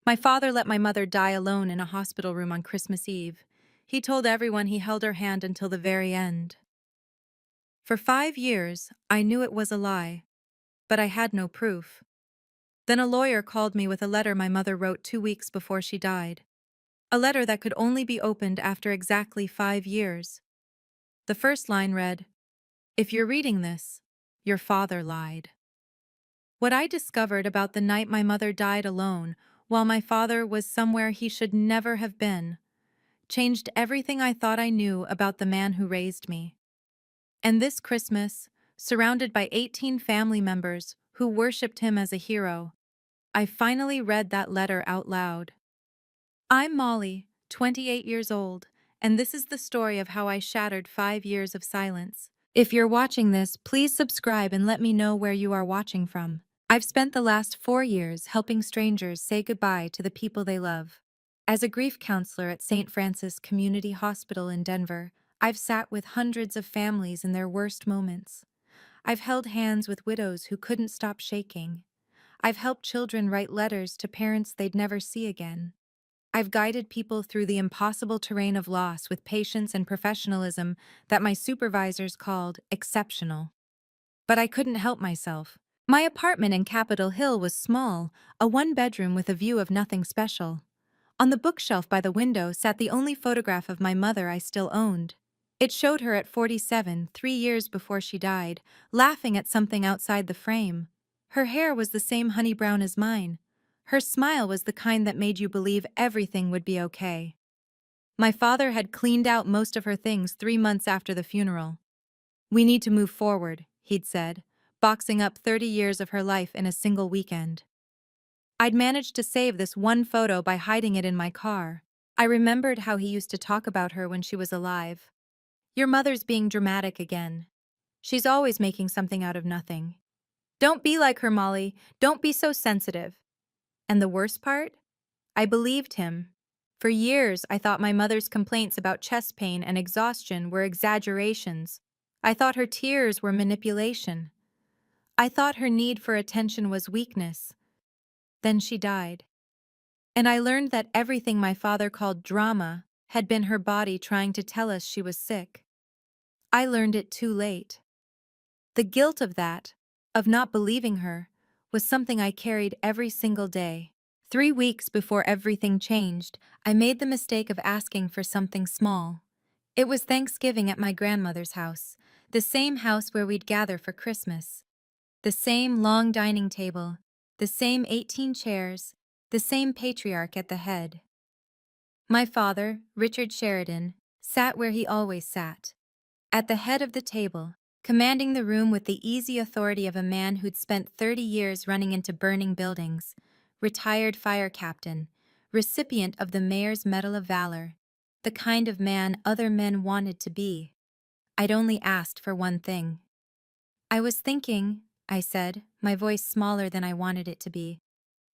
My father let my mother die alone in a hospital room on Christmas Eve. He told everyone he held her hand until the very end. For 5 years, I knew it was a lie, but I had no proof. Then a lawyer called me with a letter my mother wrote 2 weeks before she died. A letter that could only be opened after exactly 5 years. The first line read, "If you're reading this, your father lied." What I discovered about the night my mother died alone, while my father was somewhere he should never have been, changed everything I thought I knew about the man who raised me. And this Christmas, surrounded by 18 family members who worshipped him as a hero, I finally read that letter out loud. I'm Molly, 28 years old, and this is the story of how I shattered 5 years of silence. If you're watching this, please subscribe and let me know where you are watching from. I've spent the last 4 years helping strangers say goodbye to the people they love. As a grief counselor at St. Francis Community Hospital in Denver, I've sat with hundreds of families in their worst moments. I've held hands with widows who couldn't stop shaking. I've helped children write letters to parents they'd never see again. I've guided people through the impossible terrain of loss with patience and professionalism that my supervisors called exceptional. But I couldn't help myself. My apartment in Capitol Hill was small, a one-bedroom with a view of nothing special. On the bookshelf by the window sat the only photograph of my mother I still owned. It showed her at 47, 3 years before she died, laughing at something outside the frame. Her hair was the same honey brown as mine. Her smile was the kind that made you believe everything would be okay. My father had cleaned out most of her things 3 months after the funeral. "We need to move forward," he'd said, boxing up 30 years of her life in a single weekend. I'd managed to save this one photo by hiding it in my car. I remembered how he used to talk about her when she was alive. "Your mother's being dramatic again. She's always making something out of nothing. Don't be like her, Molly. Don't be so sensitive." And the worst part? I believed him. For years, I thought my mother's complaints about chest pain and exhaustion were exaggerations. I thought her tears were manipulation. I thought her need for attention was weakness. Then she died. And I learned that everything my father called drama had been her body trying to tell us she was sick. I learned it too late. The guilt of that, of not believing her, was something I carried every single day. 3 weeks before everything changed, I made the mistake of asking for something small. It was Thanksgiving at my grandmother's house, the same house where we'd gather for Christmas. The same long dining table, the same 18 chairs, the same patriarch at the head. My father, Richard Sheridan, sat where he always sat, at the head of the table, commanding the room with the easy authority of a man who'd spent 30 years running into burning buildings, retired fire captain, recipient of the Mayor's Medal of Valor, the kind of man other men wanted to be. I'd only asked for one thing. "I was thinking," I said, my voice smaller than I wanted it to be,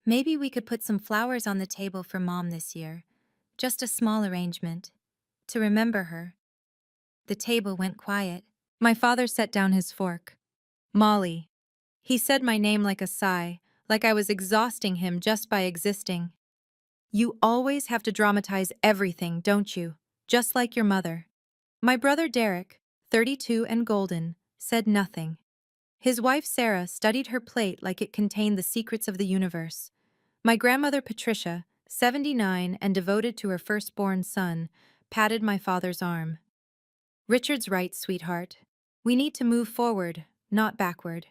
"maybe we could put some flowers on the table for Mom this year. Just a small arrangement. To remember her." The table went quiet. My father set down his fork. "Molly." He said my name like a sigh, like I was exhausting him just by existing. "You always have to dramatize everything, don't you? Just like your mother." My brother Derek, 32 and golden, said nothing. His wife Sarah studied her plate like it contained the secrets of the universe. My grandmother Patricia, 79 and devoted to her firstborn son, patted my father's arm. "Richard's right, sweetheart. We need to move forward, not backward."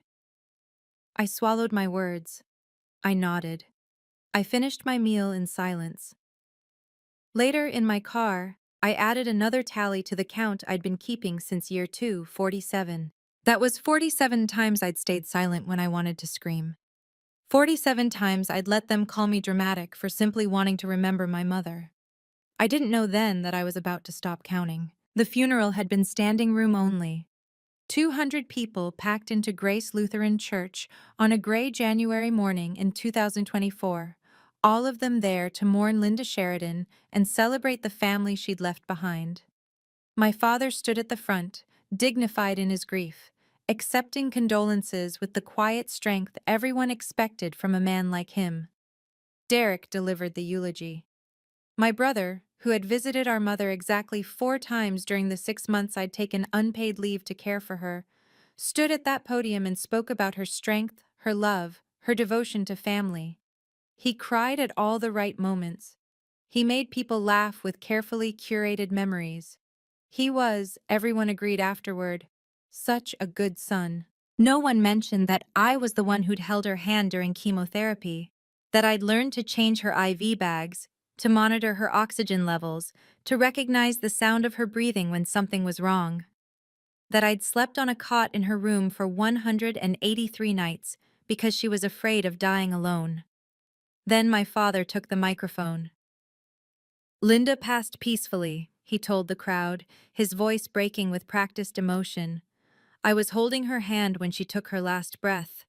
I swallowed my words. I nodded. I finished my meal in silence. Later, in my car, I added another tally to the count I'd been keeping since year 2, 47. That was 47 times I'd stayed silent when I wanted to scream. 47 times I'd let them call me dramatic for simply wanting to remember my mother. I didn't know then that I was about to stop counting. The funeral had been standing room only. 200 people packed into Grace Lutheran Church on a gray January morning in 2024, all of them there to mourn Linda Sheridan and celebrate the family she'd left behind. My father stood at the front, dignified in his grief, accepting condolences with the quiet strength everyone expected from a man like him. Derek delivered the eulogy. My brother, who had visited our mother exactly 4 times during the 6 months I'd taken unpaid leave to care for her, stood at that podium and spoke about her strength, her love, her devotion to family. He cried at all the right moments. He made people laugh with carefully curated memories. He was, everyone agreed afterward, such a good son. No one mentioned that I was the one who'd held her hand during chemotherapy, that I'd learned to change her IV bags, to monitor her oxygen levels, to recognize the sound of her breathing when something was wrong, that I'd slept on a cot in her room for 183 nights because she was afraid of dying alone. Then my father took the microphone. Linda passed peacefully, he told the crowd, his voice breaking with practiced emotion. I was holding her hand when she took her last breath.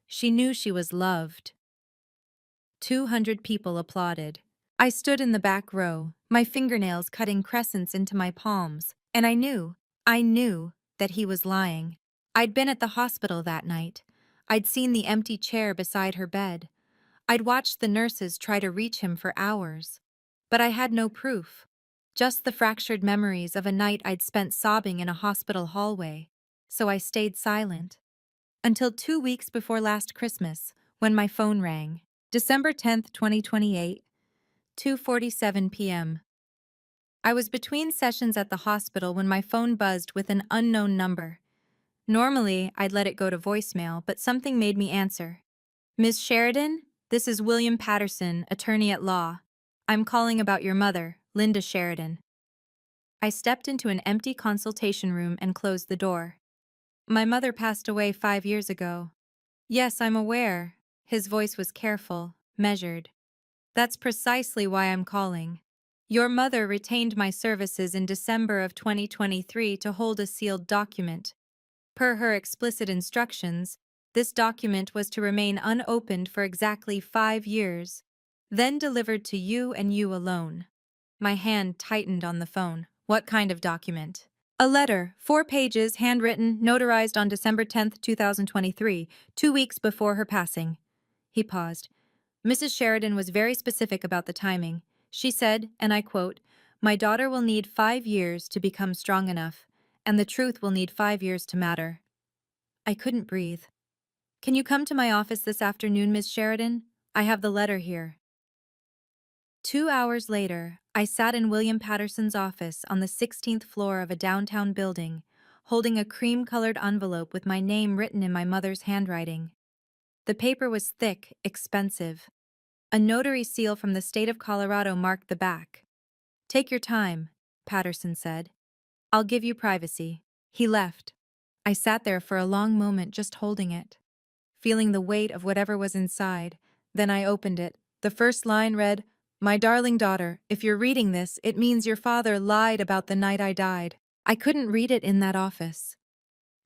She knew she was loved. 200 people applauded. I stood in the back row, my fingernails cutting crescents into my palms, and I knew that he was lying. I'd been at the hospital that night. I'd seen the empty chair beside her bed. I'd watched the nurses try to reach him for hours. But I had no proof. Just the fractured memories of a night I'd spent sobbing in a hospital hallway. So I stayed silent. Until 2 weeks before last Christmas, when my phone rang. December 10th, 2028, 2:47 p.m. I was between sessions at the hospital when my phone buzzed with an unknown number. Normally, I'd let it go to voicemail, but something made me answer. Ms. Sheridan, this is William Patterson, attorney at law. I'm calling about your mother, Linda Sheridan. I stepped into an empty consultation room and closed the door. My mother passed away 5 years ago. Yes, I'm aware. His voice was careful, measured. That's precisely why I'm calling. Your mother retained my services in December of 2023 to hold a sealed document. Per her explicit instructions, this document was to remain unopened for exactly 5 years, then delivered to you and you alone. My hand tightened on the phone. What kind of document? A letter, 4 pages, handwritten, notarized on December 10th, 2023, 2 weeks before her passing. He paused. Mrs. Sheridan was very specific about the timing. She said, and I quote, "My daughter will need 5 years to become strong enough, and the truth will need 5 years to matter." I couldn't breathe. Can you come to my office this afternoon, Ms. Sheridan? I have the letter here. 2 hours later, I sat in William Patterson's office on the 16th floor of a downtown building, holding a cream-colored envelope with my name written in my mother's handwriting. The paper was thick, expensive. A notary seal from the state of Colorado marked the back. Take your time, Patterson said. I'll give you privacy. He left. I sat there for a long moment just holding it, feeling the weight of whatever was inside. Then I opened it. The first line read, "My darling daughter, if you're reading this, it means your father lied about the night I died." I couldn't read it in that office.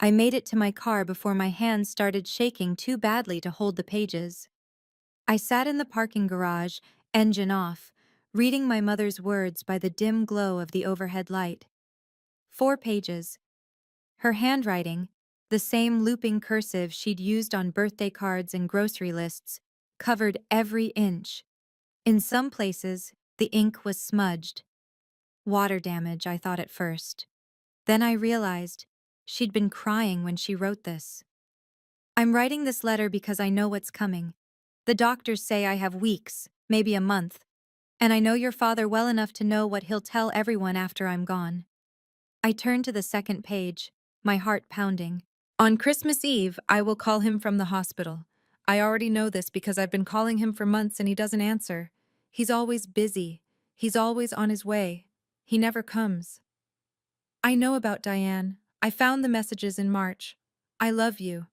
I made it to my car before my hands started shaking too badly to hold the pages. I sat in the parking garage, engine off, reading my mother's words by the dim glow of the overhead light. 4 pages. Her handwriting, the same looping cursive she'd used on birthday cards and grocery lists, covered every inch. In some places, the ink was smudged. Water damage, I thought at first. Then I realized she'd been crying when she wrote this. I'm writing this letter because I know what's coming. The doctors say I have weeks, maybe a month, and I know your father well enough to know what he'll tell everyone after I'm gone. I turned to the second page, my heart pounding. On Christmas Eve, I will call him from the hospital. I already know this because I've been calling him for months and he doesn't answer. He's always busy. He's always on his way. He never comes. I know about Diane. I found the messages in March. I love you.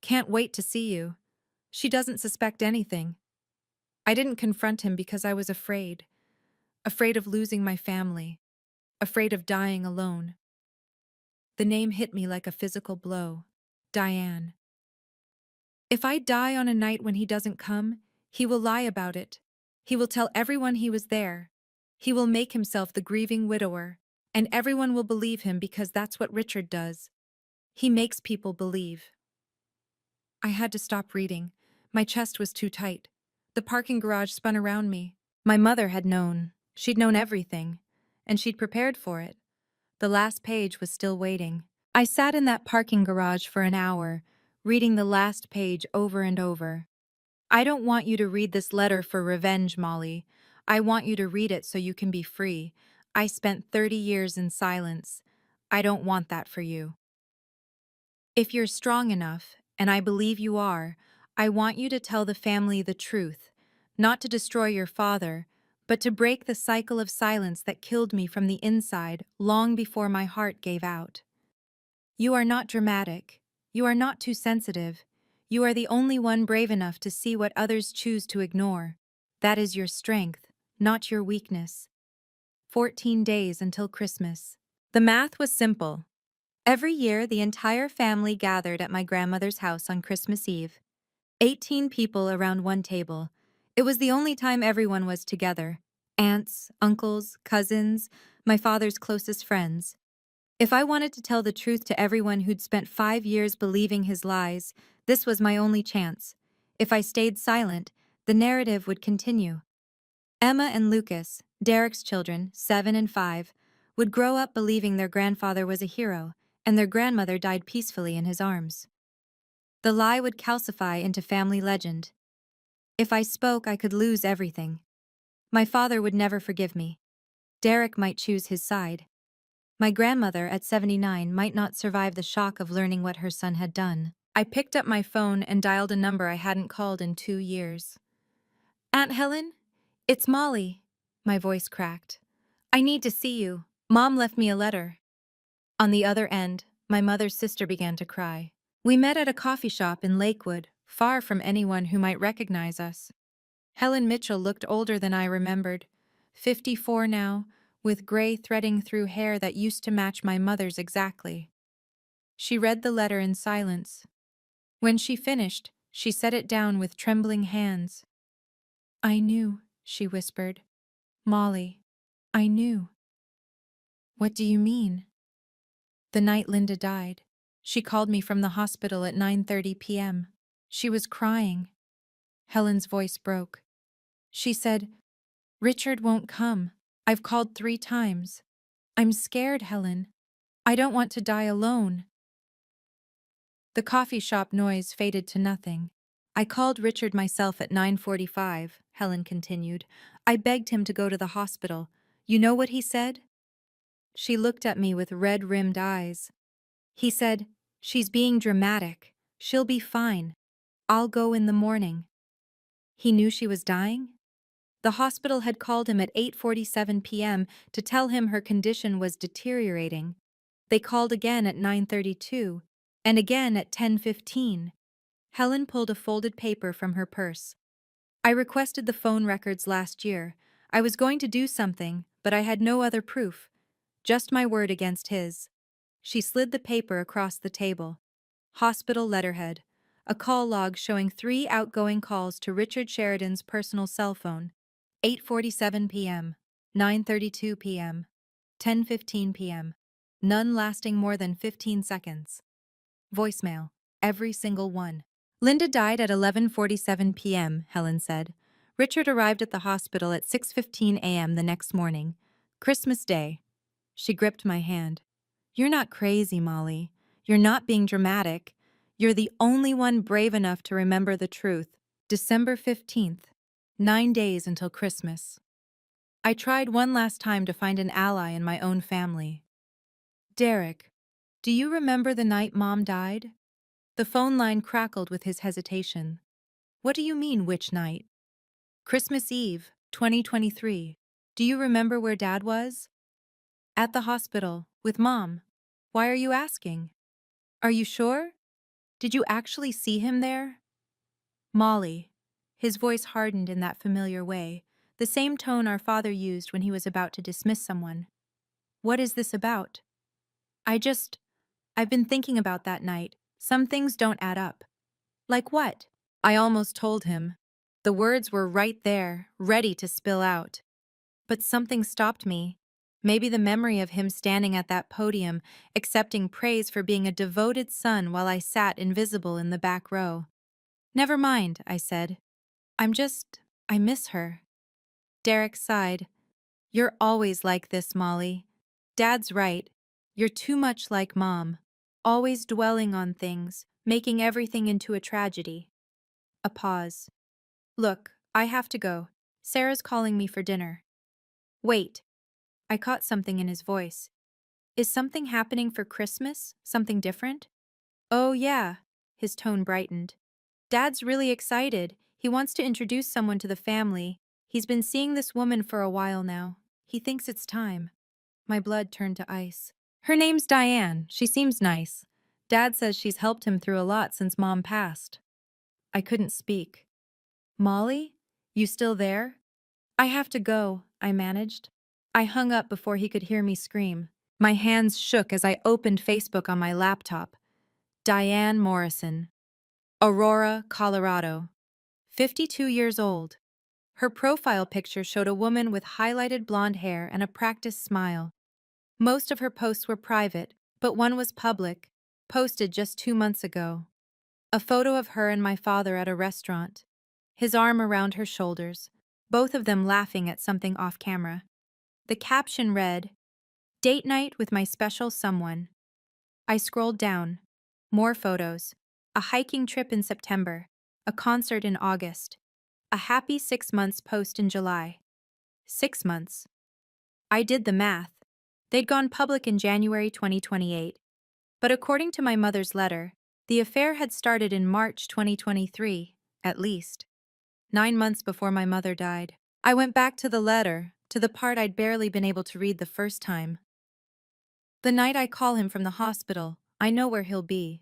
Can't wait to see you. She doesn't suspect anything. I didn't confront him because I was afraid. Afraid of losing my family. Afraid of dying alone. The name hit me like a physical blow. Diane. If I die on a night when he doesn't come, he will lie about it. He will tell everyone he was there. He will make himself the grieving widower, and everyone will believe him because that's what Richard does. He makes people believe. I had to stop reading. My chest was too tight. The parking garage spun around me. My mother had known. She'd known everything, and she'd prepared for it. The last page was still waiting. I sat in that parking garage for an hour, reading the last page over and over. I don't want you to read this letter for revenge, Molly. I want you to read it so you can be free. I spent 30 years in silence. I don't want that for you. If you're strong enough, and I believe you are, I want you to tell the family the truth, not to destroy your father, but to break the cycle of silence that killed me from the inside long before my heart gave out. You are not dramatic. You are not too sensitive. You are the only one brave enough to see what others choose to ignore. That is your strength, not your weakness. 14 days until Christmas. The math was simple. Every year, the entire family gathered at my grandmother's house on Christmas Eve. 18 people around one table. It was the only time everyone was together. Aunts, uncles, cousins, my father's closest friends. If I wanted to tell the truth to everyone who'd spent 5 years believing his lies, this was my only chance. If I stayed silent, the narrative would continue. Emma and Lucas, Derek's children, 7 and 5, would grow up believing their grandfather was a hero, and their grandmother died peacefully in his arms. The lie would calcify into family legend. If I spoke, I could lose everything. My father would never forgive me. Derek might choose his side. My grandmother, at 79, might not survive the shock of learning what her son had done. I picked up my phone and dialed a number I hadn't called in 2 years. Aunt Helen? It's Molly. My voice cracked. I need to see you. Mom left me a letter. On the other end, my mother's sister began to cry. We met at a coffee shop in Lakewood, far from anyone who might recognize us. Helen Mitchell looked older than I remembered, 54 now, with gray threading through hair that used to match my mother's exactly. She read the letter in silence. When she finished, she set it down with trembling hands. I knew, she whispered. Molly, I knew. What do you mean? The night Linda died, she called me from the hospital at 9:30 p.m. She was crying. Helen's voice broke. She said, Richard won't come. I've called 3 times. I'm scared, Helen. I don't want to die alone. The coffee shop noise faded to nothing. I called Richard myself at 9:45, Helen continued. I begged him to go to the hospital. You know what he said? She looked at me with red-rimmed eyes. He said, She's being dramatic. She'll be fine. I'll go in the morning. He knew she was dying? The hospital had called him at 8:47 p.m. to tell him her condition was deteriorating. They called again at 9:32, and again at 10:15. Helen pulled a folded paper from her purse. I requested the phone records last year. I was going to do something, but I had no other proof. Just my word against his. She slid the paper across the table. Hospital letterhead. A call log showing 3 outgoing calls to Richard Sheridan's personal cell phone. 8:47 p.m., 9:32 p.m., 10:15 p.m. None lasting more than 15 seconds. Voicemail. Every single one. Linda died at 11:47 p.m., Helen said. Richard arrived at the hospital at 6:15 a.m. the next morning. Christmas Day. She gripped my hand. You're not crazy, Molly. You're not being dramatic. You're the only one brave enough to remember the truth. December 15th. 9 days until Christmas. I tried one last time to find an ally in my own family. Derek, do you remember the night Mom died? The phone line crackled with his hesitation. What do you mean, which night? Christmas Eve, 2023. Do you remember where Dad was? At the hospital, with Mom. Why are you asking? Are you sure? Did you actually see him there? Molly. His voice hardened in that familiar way, the same tone our father used when he was about to dismiss someone. What is this about? I've been thinking about that night. Some things don't add up. Like what? I almost told him. The words were right there, ready to spill out. But something stopped me. Maybe the memory of him standing at that podium, accepting praise for being a devoted son while I sat invisible in the back row. Never mind, I said. I'm just I miss her. Derek sighed. You're always like this, Molly. Dad's right. You're too much like Mom. Always dwelling on things, making everything into a tragedy. A pause. Look, I have to go. Sarah's calling me for dinner. Wait. I caught something in his voice. Is something happening for Christmas? Something different? Oh, yeah. His tone brightened. Dad's really excited. He wants to introduce someone to the family. He's been seeing this woman for a while now. He thinks it's time. My blood turned to ice. Her name's Diane. She seems nice. Dad says she's helped him through a lot since Mom passed. I couldn't speak. Molly? You still there? I have to go, I managed. I hung up before he could hear me scream. My hands shook as I opened Facebook on my laptop. Diane Morrison. Aurora, Colorado. 52 years old. Her profile picture showed a woman with highlighted blonde hair and a practiced smile. Most of her posts were private, but one was public, posted just 2 months ago. A photo of her and my father at a restaurant, his arm around her shoulders, both of them laughing at something off camera. The caption read, "Date night with my special someone." I scrolled down. More photos. A hiking trip in September, a concert in August, a happy 6 months post in July. 6 months. I did the math. They'd gone public in January 2028. But according to my mother's letter, the affair had started in March 2023, at least. 9 months before my mother died. I went back to the letter, to the part I'd barely been able to read the first time. The night I call him from the hospital, I know where he'll be.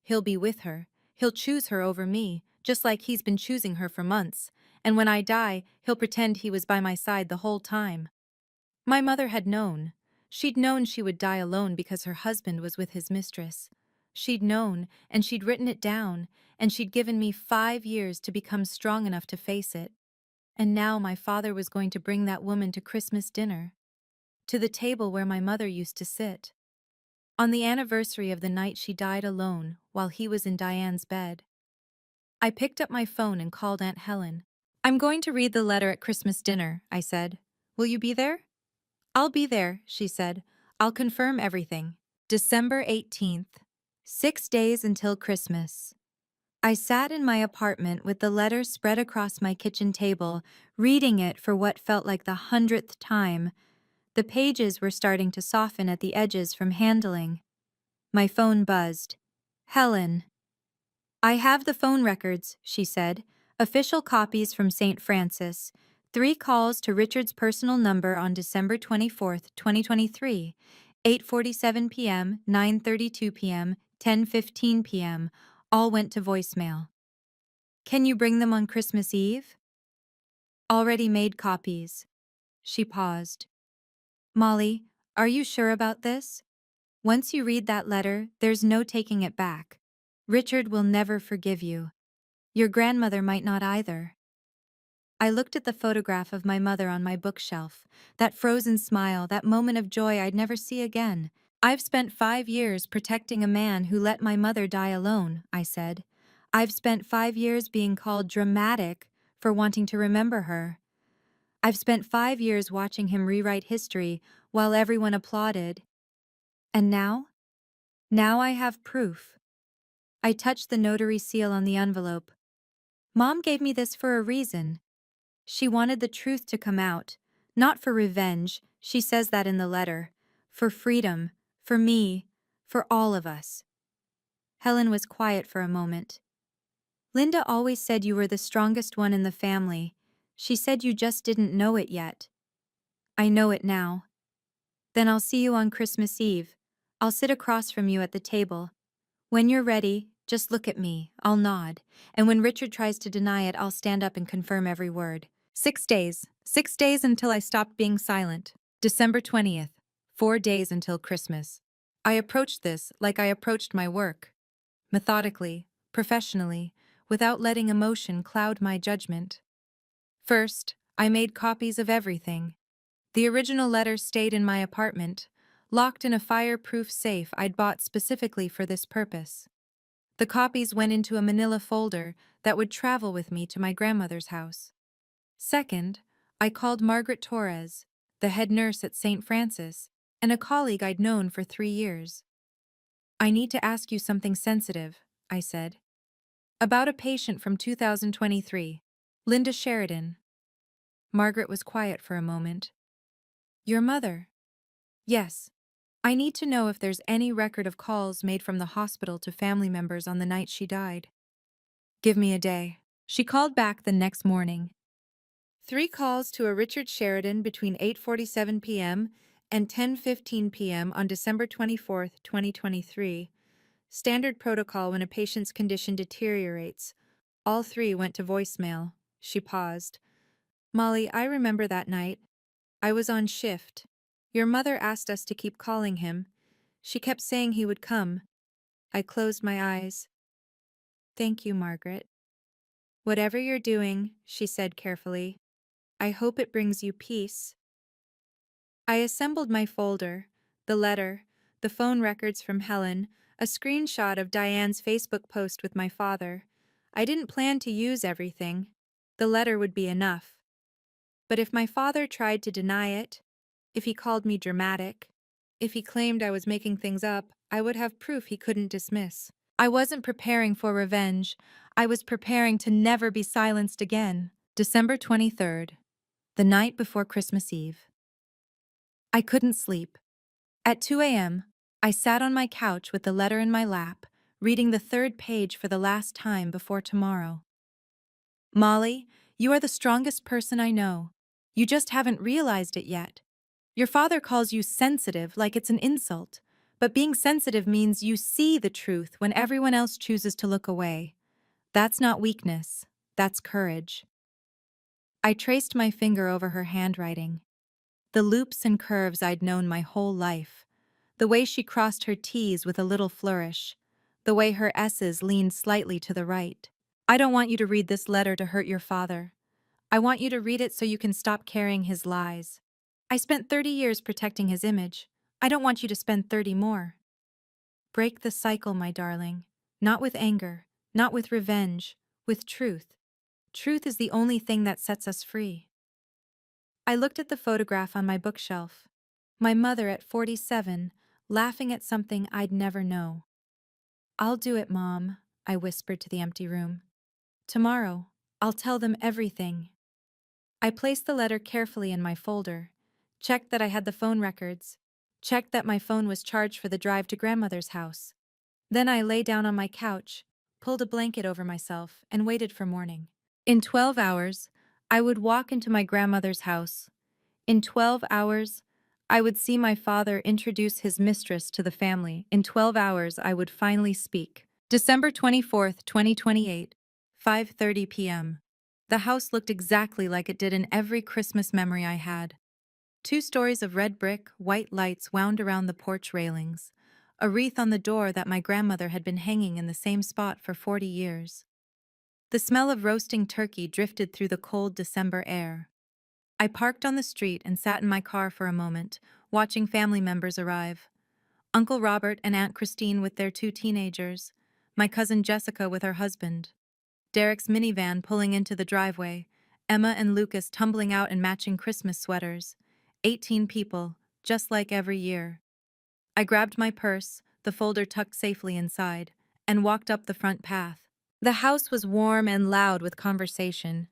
He'll be with her. He'll choose her over me, just like he's been choosing her for months. And when I die, he'll pretend he was by my side the whole time. My mother had known. She'd known she would die alone because her husband was with his mistress. She'd known, and she'd written it down, and she'd given me 5 years to become strong enough to face it. And now my father was going to bring that woman to Christmas dinner, to the table where my mother used to sit. On the anniversary of the night she died alone while he was in Diane's bed. I picked up my phone and called Aunt Helen. I'm going to read the letter at Christmas dinner, I said. Will you be there? I'll be there, she said. I'll confirm everything. December 18th. 6 days until Christmas. I sat in my apartment with the letter spread across my kitchen table, reading it for what felt like the 100th time. The pages were starting to soften at the edges from handling. My phone buzzed. Helen. I have the phone records, she said. Official copies from St. Francis. 3 calls to Richard's personal number on December 24th, 2023. 8:47 p.m., 9:32 p.m., 10:15 p.m. All went to voicemail. Can you bring them on Christmas Eve? Already made copies. She paused. Molly, are you sure about this? Once you read that letter, there's no taking it back. Richard will never forgive you. Your grandmother might not either. I looked at the photograph of my mother on my bookshelf, that frozen smile, that moment of joy I'd never see again. I've spent 5 years protecting a man who let my mother die alone, I said. I've spent 5 years being called dramatic for wanting to remember her. I've spent 5 years watching him rewrite history while everyone applauded. And now? Now I have proof. I touched the notary seal on the envelope. Mom gave me this for a reason. She wanted the truth to come out, not for revenge, she says that in the letter, for freedom, for me, for all of us. Helen was quiet for a moment. Linda always said you were the strongest one in the family. She said you just didn't know it yet. I know it now. Then I'll see you on Christmas Eve. I'll sit across from you at the table. When you're ready, just look at me, I'll nod, and when Richard tries to deny it, I'll stand up and confirm every word. 6 days. 6 days until I stopped being silent. December 20th. 4 days until Christmas. I approached this like I approached my work. Methodically, professionally, without letting emotion cloud my judgment. First, I made copies of everything. The original letter stayed in my apartment, locked in a fireproof safe I'd bought specifically for this purpose. The copies went into a manila folder that would travel with me to my grandmother's house. Second, I called Margaret Torres, the head nurse at St. Francis, and a colleague I'd known for 3 years. I need to ask you something sensitive, I said. About a patient from 2023, Linda Sheridan. Margaret was quiet for a moment. Your mother? Yes. I need to know if there's any record of calls made from the hospital to family members on the night she died. Give me a day. She called back the next morning. 3 calls to a Richard Sheridan between 8:47 p.m. and 10:15 p.m. on December 24, 2023. Standard protocol when a patient's condition deteriorates. All 3 went to voicemail. She paused. Molly, I remember that night. I was on shift. Your mother asked us to keep calling him. She kept saying he would come. I closed my eyes. Thank you, Margaret. Whatever you're doing, she said carefully, I hope it brings you peace. I assembled my folder, the letter, the phone records from Helen, a screenshot of Diane's Facebook post with my father. I didn't plan to use everything. The letter would be enough. But if my father tried to deny it, if he called me dramatic, if he claimed I was making things up, I would have proof he couldn't dismiss. I wasn't preparing for revenge. I was preparing to never be silenced again. December 23rd, the night before Christmas Eve. I couldn't sleep. At 2 a.m., I sat on my couch with the letter in my lap, reading the 3rd page for the last time before tomorrow. Molly, you are the strongest person I know. You just haven't realized it yet. Your father calls you sensitive like it's an insult, but being sensitive means you see the truth when everyone else chooses to look away. That's not weakness, that's courage. I traced my finger over her handwriting. The loops and curves I'd known my whole life. The way she crossed her T's with a little flourish. The way her S's leaned slightly to the right. I don't want you to read this letter to hurt your father. I want you to read it so you can stop carrying his lies. I spent 30 years protecting his image. I don't want you to spend 30 more. Break the cycle, my darling. Not with anger, not with revenge, with truth. Truth is the only thing that sets us free. I looked at the photograph on my bookshelf. My mother at 47, laughing at something I'd never know. I'll do it, Mom, I whispered to the empty room. Tomorrow, I'll tell them everything. I placed the letter carefully in my folder, checked that I had the phone records, checked that my phone was charged for the drive to grandmother's house. Then I lay down on my couch, pulled a blanket over myself, and waited for morning. In 12 hours, I would walk into my grandmother's house. In 12 hours, I would see my father introduce his mistress to the family. In 12 hours, I would finally speak. December 24th, 2028, 5:30 p.m. The house looked exactly like it did in every Christmas memory I had. 2 stories of red brick, white lights wound around the porch railings. A wreath on the door that my grandmother had been hanging in the same spot for 40 years. The smell of roasting turkey drifted through the cold December air. I parked on the street and sat in my car for a moment, watching family members arrive. Uncle Robert and Aunt Christine with their 2 teenagers, my cousin Jessica with her husband, Derek's minivan pulling into the driveway, Emma and Lucas tumbling out in matching Christmas sweaters. 18 people, just like every year. I grabbed my purse, the folder tucked safely inside, and walked up the front path. The house was warm and loud with conversation.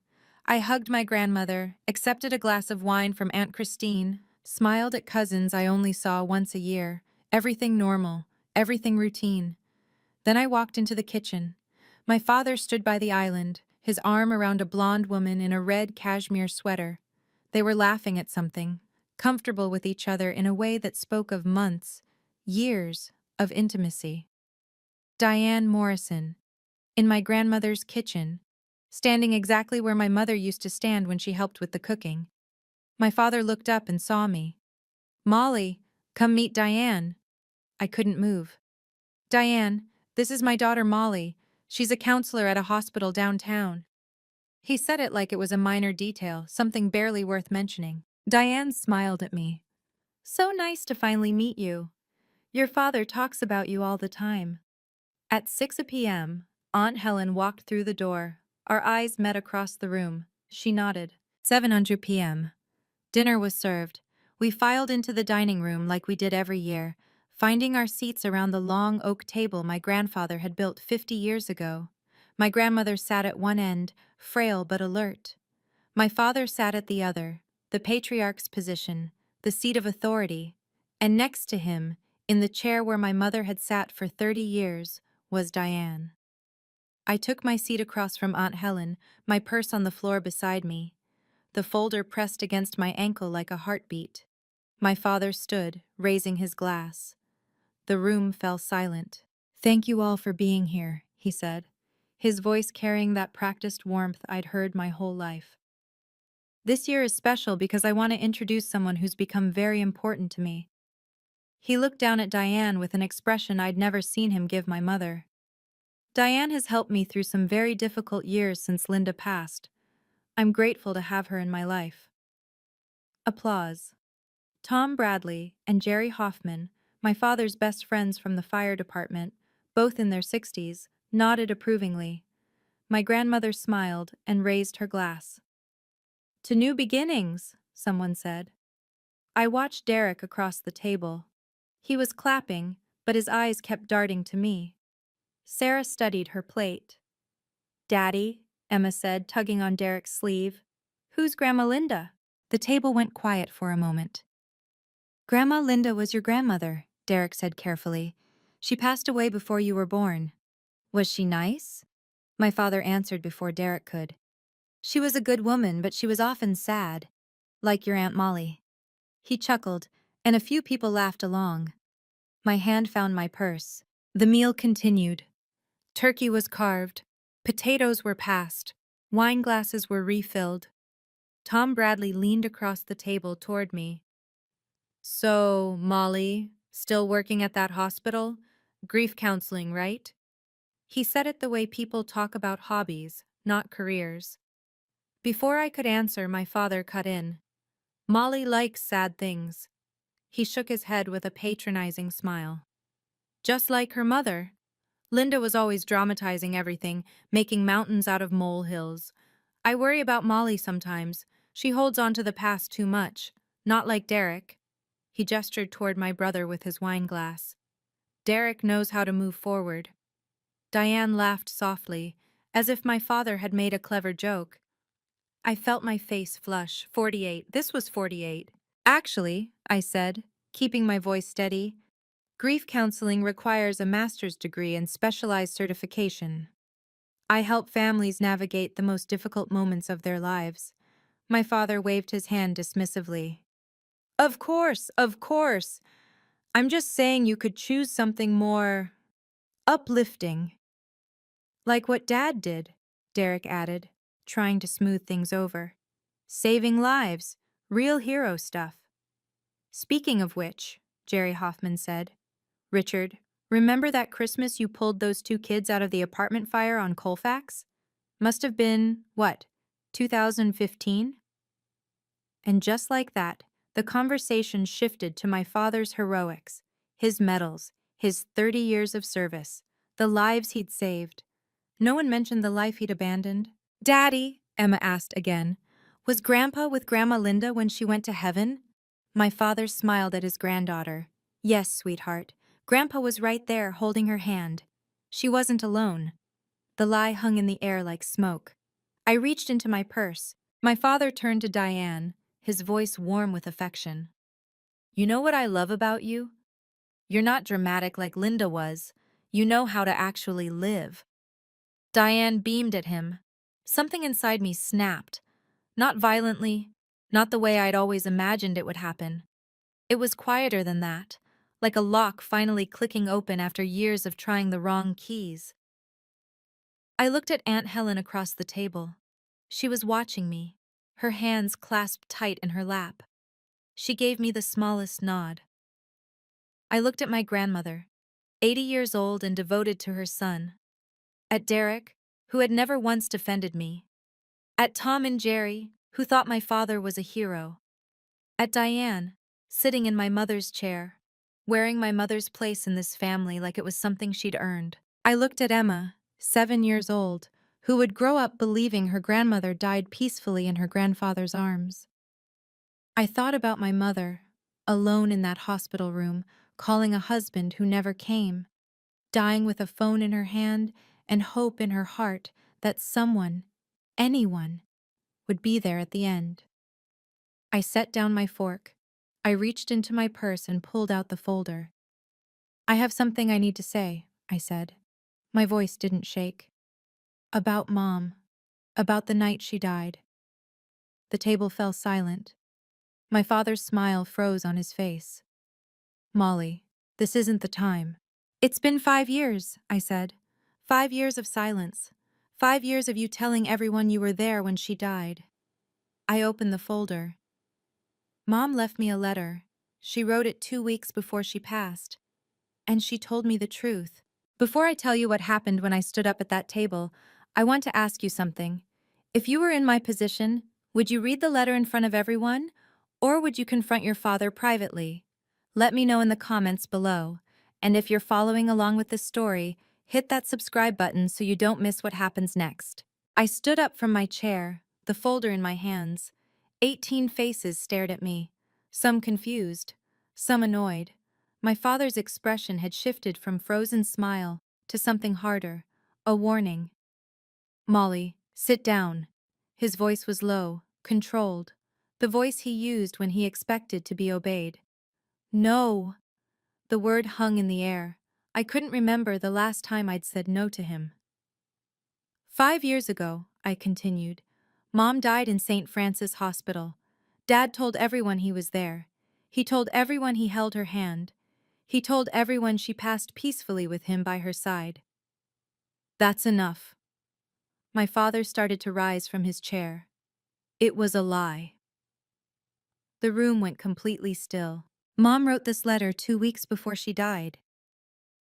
I hugged my grandmother, accepted a glass of wine from Aunt Christine, smiled at cousins I only saw once a year. Everything normal, everything routine. Then I walked into the kitchen. My father stood by the island, his arm around a blonde woman in a red cashmere sweater. They were laughing at something, comfortable with each other in a way that spoke of months, years of intimacy. Diane Morrison, in my grandmother's kitchen, standing exactly where my mother used to stand when she helped with the cooking. My father looked up and saw me. Molly, come meet Diane. I couldn't move. Diane, this is my daughter Molly. She's a counselor at a hospital downtown. He said it like it was a minor detail, something barely worth mentioning. Diane smiled at me. So nice to finally meet you. Your father talks about you all the time. At 6 p.m., Aunt Helen walked through the door. Our eyes met across the room. She nodded. 7:00 p.m. Dinner was served. We filed into the dining room like we did every year, finding our seats around the long oak table my grandfather had built 50 years ago. My grandmother sat at one end, frail but alert. My father sat at the other, the patriarch's position, the seat of authority, and next to him, in the chair where my mother had sat for 30 years, was Diane. I took my seat across from Aunt Helen, my purse on the floor beside me, the folder pressed against my ankle like a heartbeat. My father stood, raising his glass. The room fell silent. "Thank you all for being here," he said, his voice carrying that practiced warmth I'd heard my whole life. "This year is special because I want to introduce someone who's become very important to me." He looked down at Diane with an expression I'd never seen him give my mother. "Diane has helped me through some very difficult years since Linda passed. I'm grateful to have her in my life." Applause. Tom Bradley and Jerry Hoffman, my father's best friends from the fire department, both in their 60s, nodded approvingly. My grandmother smiled and raised her glass. "To new beginnings," someone said. I watched Derek across the table. He was clapping, but his eyes kept darting to me. Sarah studied her plate. "Daddy," Emma said, tugging on Derek's sleeve. "Who's Grandma Linda?" The table went quiet for a moment. "Grandma Linda was your grandmother," Derek said carefully. "She passed away before you were born." "Was she nice?" My father answered before Derek could. "She was a good woman, but she was often sad. Like your Aunt Molly." He chuckled, and a few people laughed along. My hand found my purse. The meal continued. Turkey was carved. Potatoes were passed. Wine glasses were refilled. Tom Bradley leaned across the table toward me. "So, Molly, still working at that hospital? Grief counseling, right?" He said it the way people talk about hobbies, not careers. Before I could answer, my father cut in. "Molly likes sad things." He shook his head with a patronizing smile. "Just like her mother. Linda was always dramatizing everything, making mountains out of molehills. I worry about Molly sometimes. She holds on to the past too much. Not like Derek." He gestured toward my brother with his wine glass. "Derek knows how to move forward." Diane laughed softly, as if my father had made a clever joke. I felt my face flush. 48. This was 48. "Actually," I said, keeping my voice steady, "grief counseling requires a master's degree and specialized certification. I help families navigate the most difficult moments of their lives." My father waved his hand dismissively. Of course, of course. I'm just saying you could choose something more uplifting." "Like what Dad did," Derek added, trying to smooth things over. "Saving lives, real hero stuff." "Speaking of which," Jerry Hoffman said, "Richard, remember that Christmas you pulled those two kids out of the apartment fire on Colfax? Must have been, what, 2015? And just like that, the conversation shifted to my father's heroics, his medals, his 30 years of service, the lives he'd saved. No one mentioned the life he'd abandoned. "Daddy," Emma asked again, "was Grandpa with Grandma Linda when she went to heaven?" My father smiled at his granddaughter. "Yes, sweetheart. Grandpa was right there holding her hand. She wasn't alone." The lie hung in the air like smoke. I reached into my purse. My father turned to Diane, his voice warm with affection. "You know what I love about you? You're not dramatic like Linda was. You know how to actually live." Diane beamed at him. Something inside me snapped. Not violently, not the way I'd always imagined it would happen. It was quieter than that, like a lock finally clicking open after years of trying the wrong keys. I looked at Aunt Helen across the table. She was watching me, her hands clasped tight in her lap. She gave me the smallest nod. I looked at my grandmother, 80 years old and devoted to her son. At Derek, who had never once defended me. At Tom and Jerry, who thought my father was a hero. At Diane, sitting in my mother's chair, wearing my mother's place in this family like it was something she'd earned. I looked at Emma, 7 years old, who would grow up believing her grandmother died peacefully in her grandfather's arms. I thought about my mother, alone in that hospital room, calling a husband who never came, dying with a phone in her hand and hope in her heart that someone, anyone, would be there at the end. I set down my fork. I reached into my purse and pulled out the folder. "I have something I need to say," I said. My voice didn't shake. "About Mom. About the night she died." The table fell silent. My father's smile froze on his face. "Molly, this isn't the time." "It's been 5 years," I said. 5 years of silence. 5 years of you telling everyone you were there when she died. I opened the folder. Mom left me a letter. She wrote it 2 weeks before she passed. And she told me the truth. Before I tell you what happened when I stood up at that table, I want to ask you something. If you were in my position, would you read the letter in front of everyone, or would you confront your father privately? Let me know in the comments below. And if you're following along with this story, hit that subscribe button so you don't miss what happens next. I stood up from my chair, the folder in my hands. 18 faces stared at me, some confused, some annoyed. My father's expression had shifted from frozen smile to something harder, a warning. "Molly, sit down." His voice was low, controlled, the voice he used when he expected to be obeyed. "No." The word hung in the air. I couldn't remember the last time I'd said no to him. 5 years ago, I continued, Mom died in St. Francis Hospital. Dad told everyone he was there. He told everyone he held her hand. He told everyone she passed peacefully with him by her side. That's enough. My father started to rise from his chair. It was a lie. The room went completely still. Mom wrote this letter 2 weeks before she died.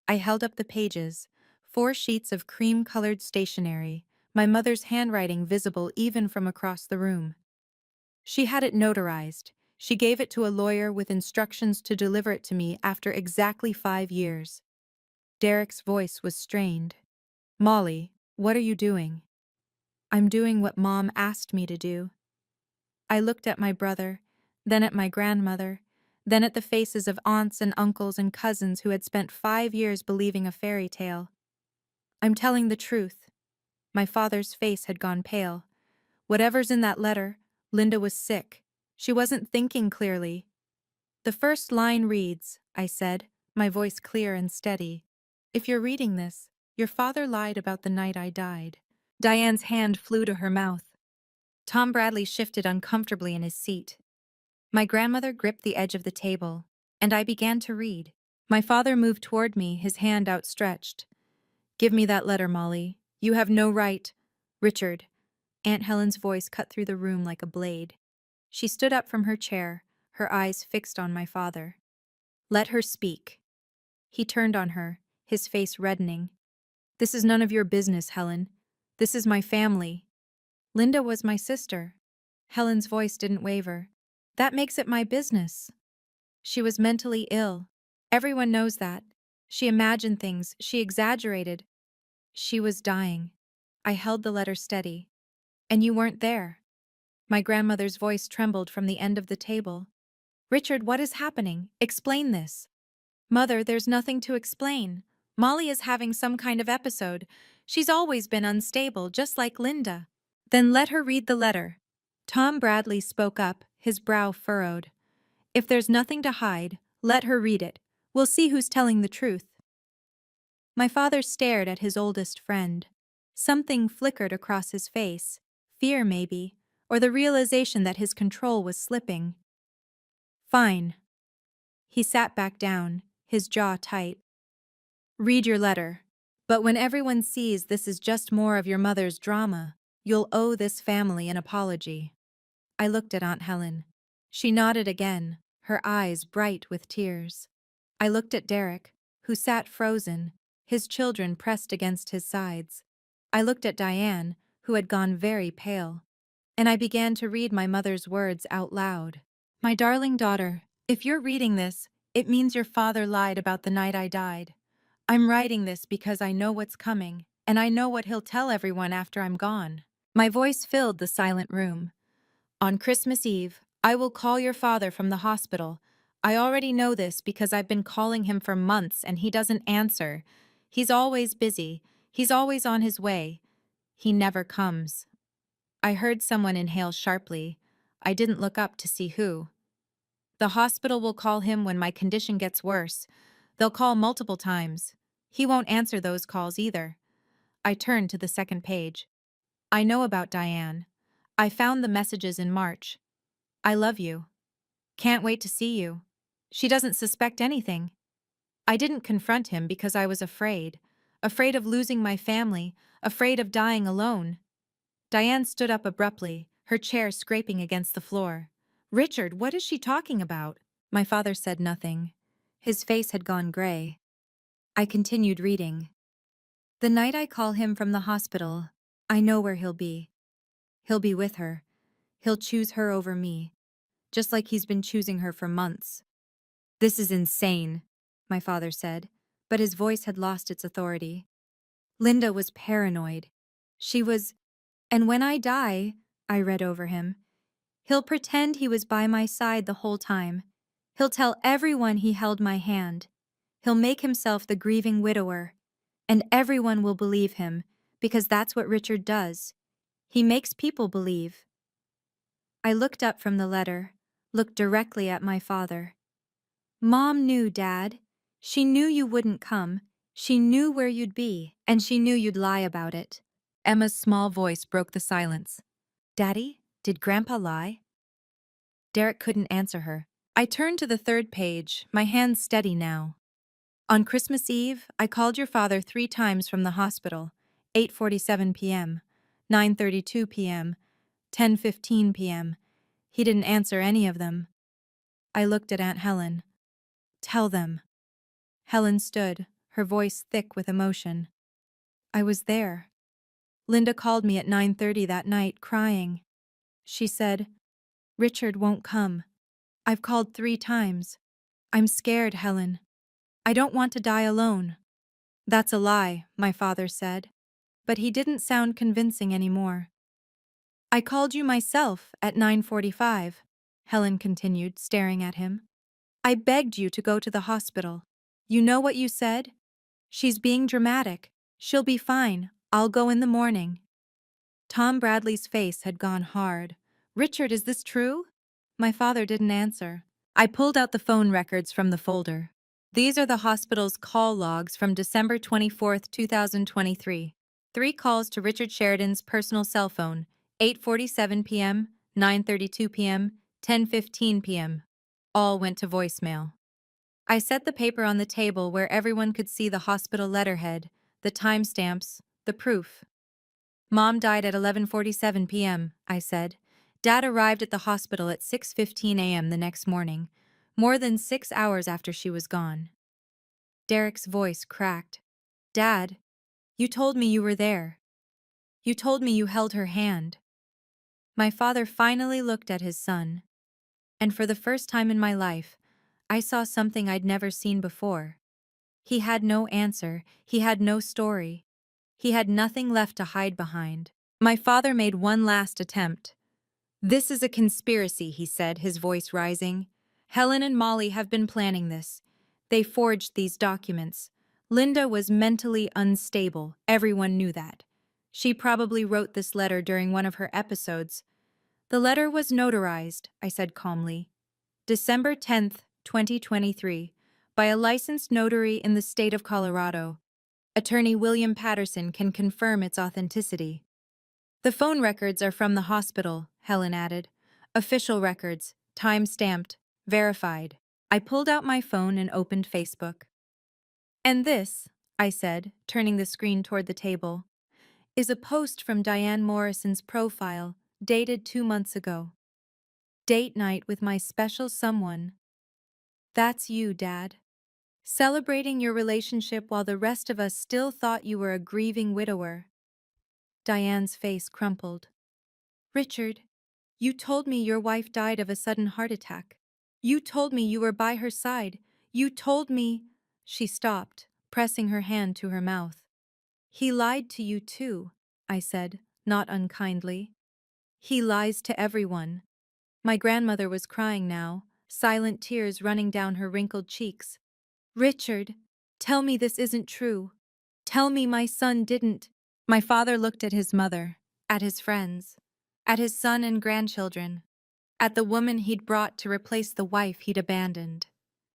I held up the pages, 4 sheets of cream-colored stationery, my mother's handwriting visible even from across the room. She had it notarized. She gave it to a lawyer with instructions to deliver it to me after exactly 5 years. Derek's voice was strained. "Molly, what are you doing?" "I'm doing what Mom asked me to do." I looked at my brother, then at my grandmother, then at the faces of aunts and uncles and cousins who had spent 5 years believing a fairy tale. "I'm telling the truth." My father's face had gone pale. "Whatever's in that letter, Linda was sick. She wasn't thinking clearly." "The first line reads," I said, my voice clear and steady, "If you're reading this, your father lied about the night I died." Diane's hand flew to her mouth. Tom Bradley shifted uncomfortably in his seat. My grandmother gripped the edge of the table, and I began to read. My father moved toward me, his hand outstretched. "Give me that letter, Molly. You have no right." "Richard." Aunt Helen's voice cut through the room like a blade. She stood up from her chair, her eyes fixed on my father. "Let her speak." He turned on her, his face reddening. "This is none of your business, Helen. This is my family." "Linda was my sister." Helen's voice didn't waver. "That makes it my business." "She was mentally ill. Everyone knows that. She imagined things, she exaggerated. She was dying." I held the letter steady. "And you weren't there." My grandmother's voice trembled from the end of the table. "Richard, what is happening? Explain this." "Mother, there's nothing to explain. Molly is having some kind of episode. She's always been unstable, just like Linda." "Then let her read the letter." Tom Bradley spoke up, his brow furrowed. "If there's nothing to hide, let her read it. We'll see who's telling the truth." My father stared at his oldest friend. Something flickered across his face. Fear, maybe, or the realization that his control was slipping. "Fine." He sat back down, his jaw tight. "Read your letter. But when everyone sees this is just more of your mother's drama, you'll owe this family an apology." I looked at Aunt Helen. She nodded again, her eyes bright with tears. I looked at Derek, who sat frozen, his children pressed against his sides. I looked at Diane, who had gone very pale. And I began to read my mother's words out loud. "My darling daughter, if you're reading this, it means your father lied about the night I died. I'm writing this because I know what's coming. And I know what he'll tell everyone after I'm gone. My voice filled the silent room. On Christmas Eve, I will call your father from the hospital. I already know this because I've been calling him for months and he doesn't answer. He's always busy. He's always on his way. He never comes. I heard someone inhale sharply. I didn't look up to see who. The hospital will call him when my condition gets worse. They'll call multiple times. He won't answer those calls either. I turned to the second page. I know about Diane. I found the messages in March. I love you. Can't wait to see you. She doesn't suspect anything. I didn't confront him because I was afraid. Afraid of losing my family, afraid of dying alone. Diane stood up abruptly, her chair scraping against the floor. Richard, what is she talking about? My father said nothing. His face had gone gray. I continued reading. The night I call him from the hospital, I know where he'll be. He'll be with her. He'll choose her over me, just like he's been choosing her for months. This is insane, my father said, but his voice had lost its authority. Linda was paranoid. She was, and when I die, I read over him, he'll pretend he was by my side the whole time. He'll tell everyone he held my hand. He'll make himself the grieving widower. And everyone will believe him, because that's what Richard does. He makes people believe. I looked up from the letter, looked directly at my father. Mom knew, Dad. She knew you wouldn't come. She knew where you'd be, and she knew you'd lie about it. Emma's small voice broke the silence. Daddy, did Grandpa lie? Derek couldn't answer her. I turned to the third page, my hands steady now. On Christmas Eve, I called your father 3 times from the hospital, 8:47 p.m., 9:32 p.m., 10:15 p.m. He didn't answer any of them. I looked at Aunt Helen. Tell them. Helen stood, her voice thick with emotion. I was there. Linda called me at 9:30 that night, crying. She said, Richard won't come. I've called 3 times. I'm scared, Helen. I don't want to die alone. That's a lie, my father said. But he didn't sound convincing anymore. I called you myself at 9:45, Helen continued, staring at him. I begged you to go to the hospital. You know what you said? She's being dramatic. She'll be fine. I'll go in the morning. Tom Bradley's face had gone hard. Richard, is this true? My father didn't answer. I pulled out the phone records from the folder. These are the hospital's call logs from December 24th, 2023. 3 calls to Richard Sheridan's personal cell phone, 8:47 p.m., 9:32 p.m., 10:15 p.m. All went to voicemail. I set the paper on the table where everyone could see the hospital letterhead, the timestamps, the proof. Mom died at 11:47 p.m., I said. Dad arrived at the hospital at 6:15 a.m. the next morning, more than 6 hours after she was gone. Derek's voice cracked. Dad, you told me you were there. You told me you held her hand. My father finally looked at his son, and for the first time in my life, I saw something I'd never seen before. He had no answer, he had no story. He had nothing left to hide behind. My father made one last attempt. This is a conspiracy, he said, his voice rising. Helen and Molly have been planning this. They forged these documents. Linda was mentally unstable. Everyone knew that. She probably wrote this letter during one of her episodes. The letter was notarized, I said calmly. December 10th, 2023, by a licensed notary in the state of Colorado. Attorney William Patterson can confirm its authenticity. The phone records are from the hospital, Helen added. Official records, time-stamped, verified. I pulled out my phone and opened Facebook. And this, I said, turning the screen toward the table, is a post from Diane Morrison's profile, dated 2 months ago. Date night with my special someone. That's you, Dad. Celebrating your relationship while the rest of us still thought you were a grieving widower. Diane's face crumpled. Richard, you told me your wife died of a sudden heart attack. You told me you were by her side. You told me... She stopped, pressing her hand to her mouth. He lied to you too, I said, not unkindly. He lies to everyone. My grandmother was crying now, silent tears running down her wrinkled cheeks. Richard, tell me this isn't true. Tell me my son didn't. My father looked at his mother, at his friends, at his son and grandchildren, at the woman he'd brought to replace the wife he'd abandoned.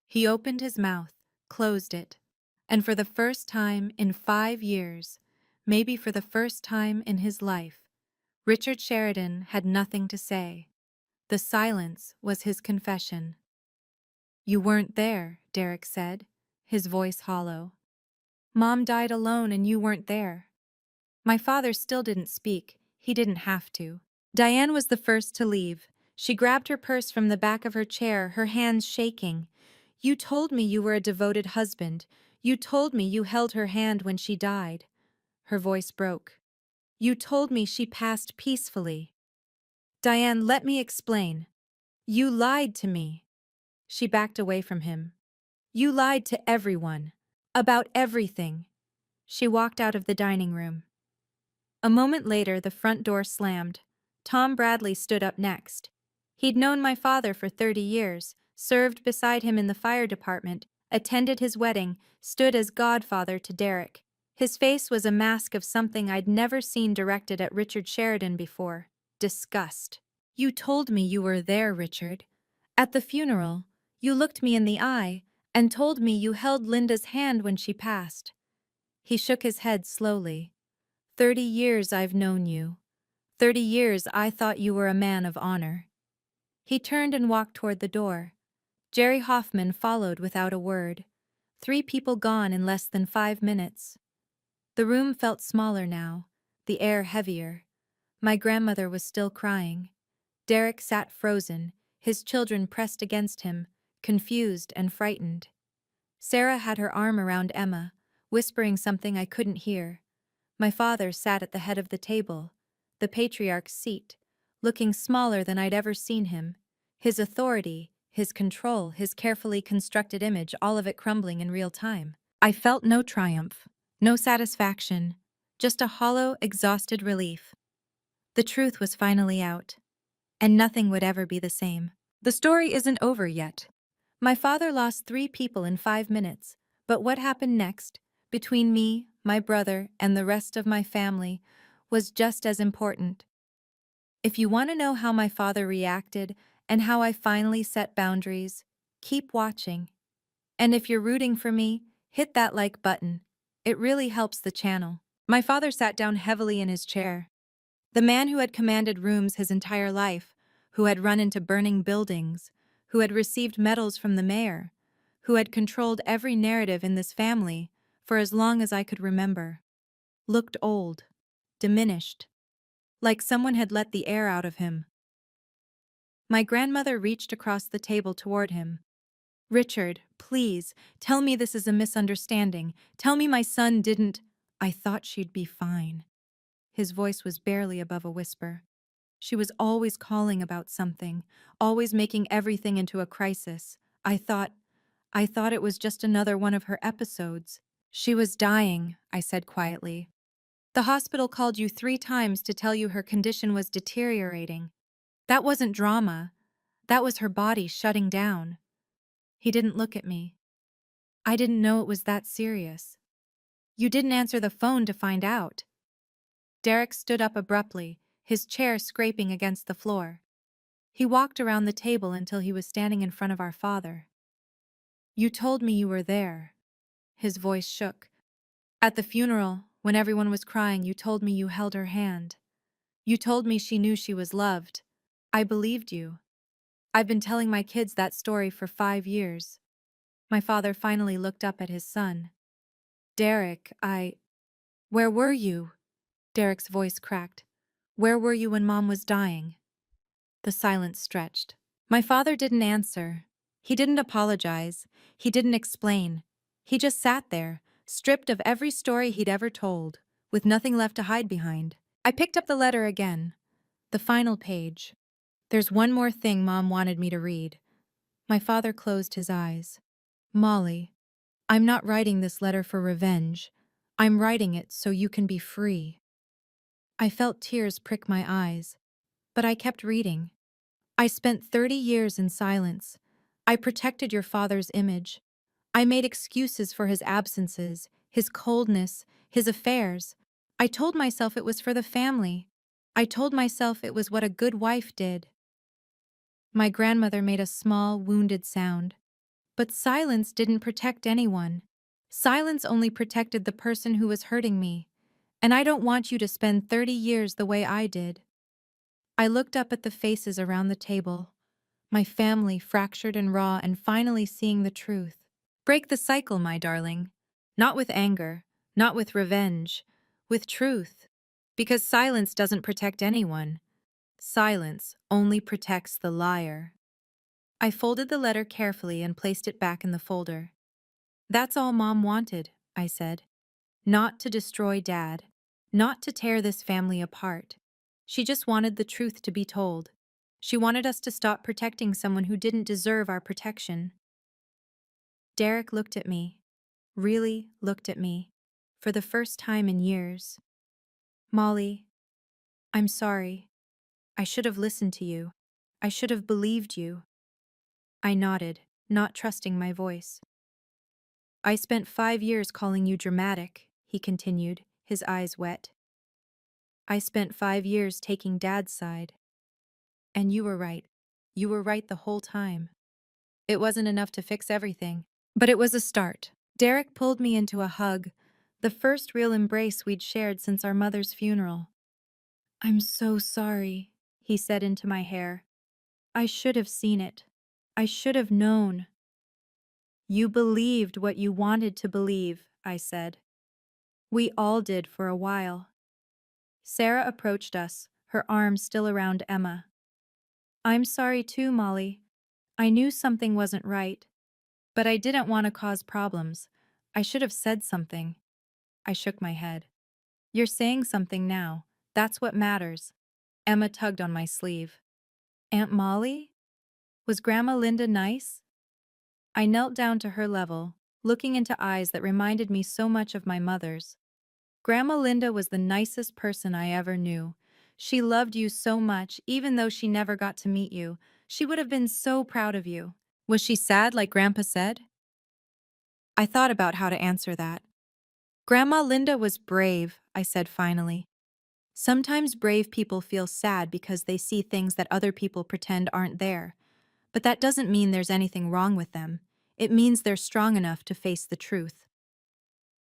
He opened his mouth, closed it, and for the first time in 5 years, maybe for the first time in his life, Richard Sheridan had nothing to say. The silence was his confession. You weren't there, Derek said, his voice hollow. Mom died alone and you weren't there. My father still didn't speak. He didn't have to. Diane was the first to leave. She grabbed her purse from the back of her chair, her hands shaking. You told me you were a devoted husband. You told me you held her hand when she died. Her voice broke. You told me she passed peacefully. Diane, let me explain. You lied to me. She backed away from him. You lied to everyone. About everything. She walked out of the dining room. A moment later, the front door slammed. Tom Bradley stood up next. He'd known my father for 30 years, served beside him in the fire department, attended his wedding, stood as godfather to Derek. His face was a mask of something I'd never seen directed at Richard Sheridan before: disgust. You told me you were there, Richard. At the funeral, you looked me in the eye and told me you held Linda's hand when she passed. He shook his head slowly. 30 years I've known you. 30 years I thought you were a man of honor. He turned and walked toward the door. Jerry Hoffman followed without a word. 3 people gone in less than 5 minutes. The room felt smaller now, the air heavier. My grandmother was still crying. Derek sat frozen, his children pressed against him, confused and frightened. Sarah had her arm around Emma, whispering something I couldn't hear. My father sat at the head of the table, the patriarch's seat, looking smaller than I'd ever seen him. His authority, his control, his carefully constructed image, all of it crumbling in real time. I felt no triumph, no satisfaction, just a hollow, exhausted relief. The truth was finally out, and nothing would ever be the same. The story isn't over yet. My father lost 3 people in 5 minutes, but what happened next, between me, my brother, and the rest of my family, was just as important. If you want to know how my father reacted and how I finally set boundaries, keep watching. And if you're rooting for me, hit that like button. It really helps the channel. My father sat down heavily in his chair. The man who had commanded rooms his entire life, who had run into burning buildings, who had received medals from the mayor, who had controlled every narrative in this family for as long as I could remember, looked old, diminished, like someone had let the air out of him. My grandmother reached across the table toward him. Richard, please, tell me this is a misunderstanding. Tell me my son didn't. I thought she'd be fine. His voice was barely above a whisper. She was always calling about something, always making everything into a crisis. I thought it was just another one of her episodes. She was dying, I said quietly. The hospital called you 3 times to tell you her condition was deteriorating. That wasn't drama. That was her body shutting down. He didn't look at me. I didn't know it was that serious. You didn't answer the phone to find out. Derek stood up abruptly, his chair scraping against the floor. He walked around the table until he was standing in front of our father. You told me you were there. His voice shook. At the funeral, when everyone was crying, you told me you held her hand. You told me she knew she was loved. I believed you. I've been telling my kids that story for 5 years. My father finally looked up at his son. Derek, Where were you? Derek's voice cracked. Where were you when Mom was dying? The silence stretched. My father didn't answer. He didn't apologize. He didn't explain. He just sat there, stripped of every story he'd ever told, with nothing left to hide behind. I picked up the letter again. The final page. There's one more thing Mom wanted me to read. My father closed his eyes. Molly, I'm not writing this letter for revenge. I'm writing it so you can be free. I felt tears prick my eyes, but I kept reading. I spent 30 years in silence. I protected your father's image. I made excuses for his absences, his coldness, his affairs. I told myself it was for the family. I told myself it was what a good wife did. My grandmother made a small, wounded sound. But silence didn't protect anyone. Silence only protected the person who was hurting me. And I don't want you to spend 30 years the way I did. I looked up at the faces around the table, my family fractured and raw, and finally seeing the truth. Break the cycle, my darling. Not with anger, not with revenge, with truth. Because silence doesn't protect anyone. Silence only protects the liar. I folded the letter carefully and placed it back in the folder. That's all Mom wanted, I said. Not to destroy Dad. Not to tear this family apart. She just wanted the truth to be told. She wanted us to stop protecting someone who didn't deserve our protection. Derek looked at me. Really looked at me. For the first time in years. Molly, I'm sorry. I should have listened to you. I should have believed you. I nodded, not trusting my voice. I spent 5 years calling you dramatic, he continued, his eyes wet. I spent 5 years taking Dad's side. And you were right. You were right the whole time. It wasn't enough to fix everything, but it was a start. Derek pulled me into a hug, the first real embrace we'd shared since our mother's funeral. I'm so sorry, he said into my hair. I should have seen it. I should have known. You believed what you wanted to believe, I said. We all did for a while. Sarah approached us, her arms still around Emma. I'm sorry too, Molly. I knew something wasn't right, but I didn't want to cause problems. I should have said something. I shook my head. You're saying something now. That's what matters. Emma tugged on my sleeve. Aunt Molly? Was Grandma Linda nice? I knelt down to her level, looking into eyes that reminded me so much of my mother's. Grandma Linda was the nicest person I ever knew. She loved you so much, even though she never got to meet you. She would have been so proud of you. Was she sad like Grandpa said? I thought about how to answer that. Grandma Linda was brave, I said finally. Sometimes brave people feel sad because they see things that other people pretend aren't there. But that doesn't mean there's anything wrong with them. It means they're strong enough to face the truth.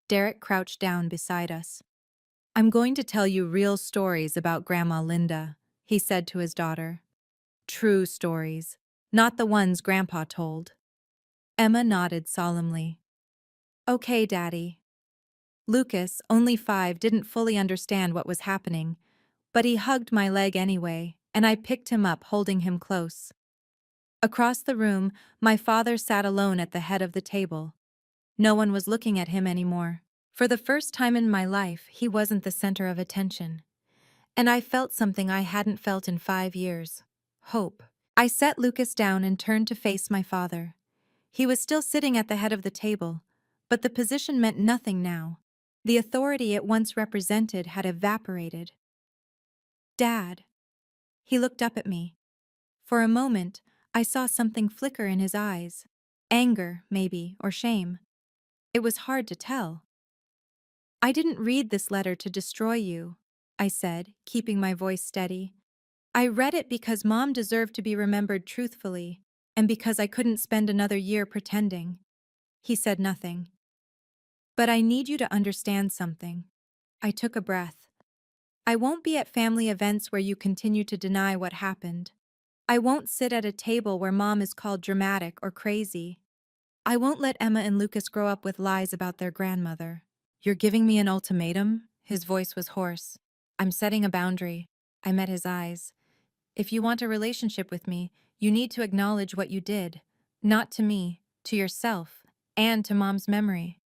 Derek crouched down beside us. I'm going to tell you real stories about Grandma Linda, he said to his daughter. True stories, not the ones Grandpa told. Emma nodded solemnly. Okay, Daddy. Lucas, only 5, didn't fully understand what was happening, but he hugged my leg anyway, and I picked him up, holding him close. Across the room, my father sat alone at the head of the table. No one was looking at him anymore. For the first time in my life, he wasn't the center of attention. And I felt something I hadn't felt in 5 years. Hope. I set Lucas down and turned to face my father. He was still sitting at the head of the table, but the position meant nothing now. The authority it once represented had evaporated. Dad. He looked up at me. For a moment, I saw something flicker in his eyes. Anger, maybe, or shame. It was hard to tell. I didn't read this letter to destroy you, I said, keeping my voice steady. I read it because Mom deserved to be remembered truthfully, and because I couldn't spend another year pretending. He said nothing. But I need you to understand something. I took a breath. I won't be at family events where you continue to deny what happened. I won't sit at a table where Mom is called dramatic or crazy. I won't let Emma and Lucas grow up with lies about their grandmother. You're giving me an ultimatum? His voice was hoarse. I'm setting a boundary. I met his eyes. If you want a relationship with me, you need to acknowledge what you did. Not to me, to yourself, and to Mom's memory.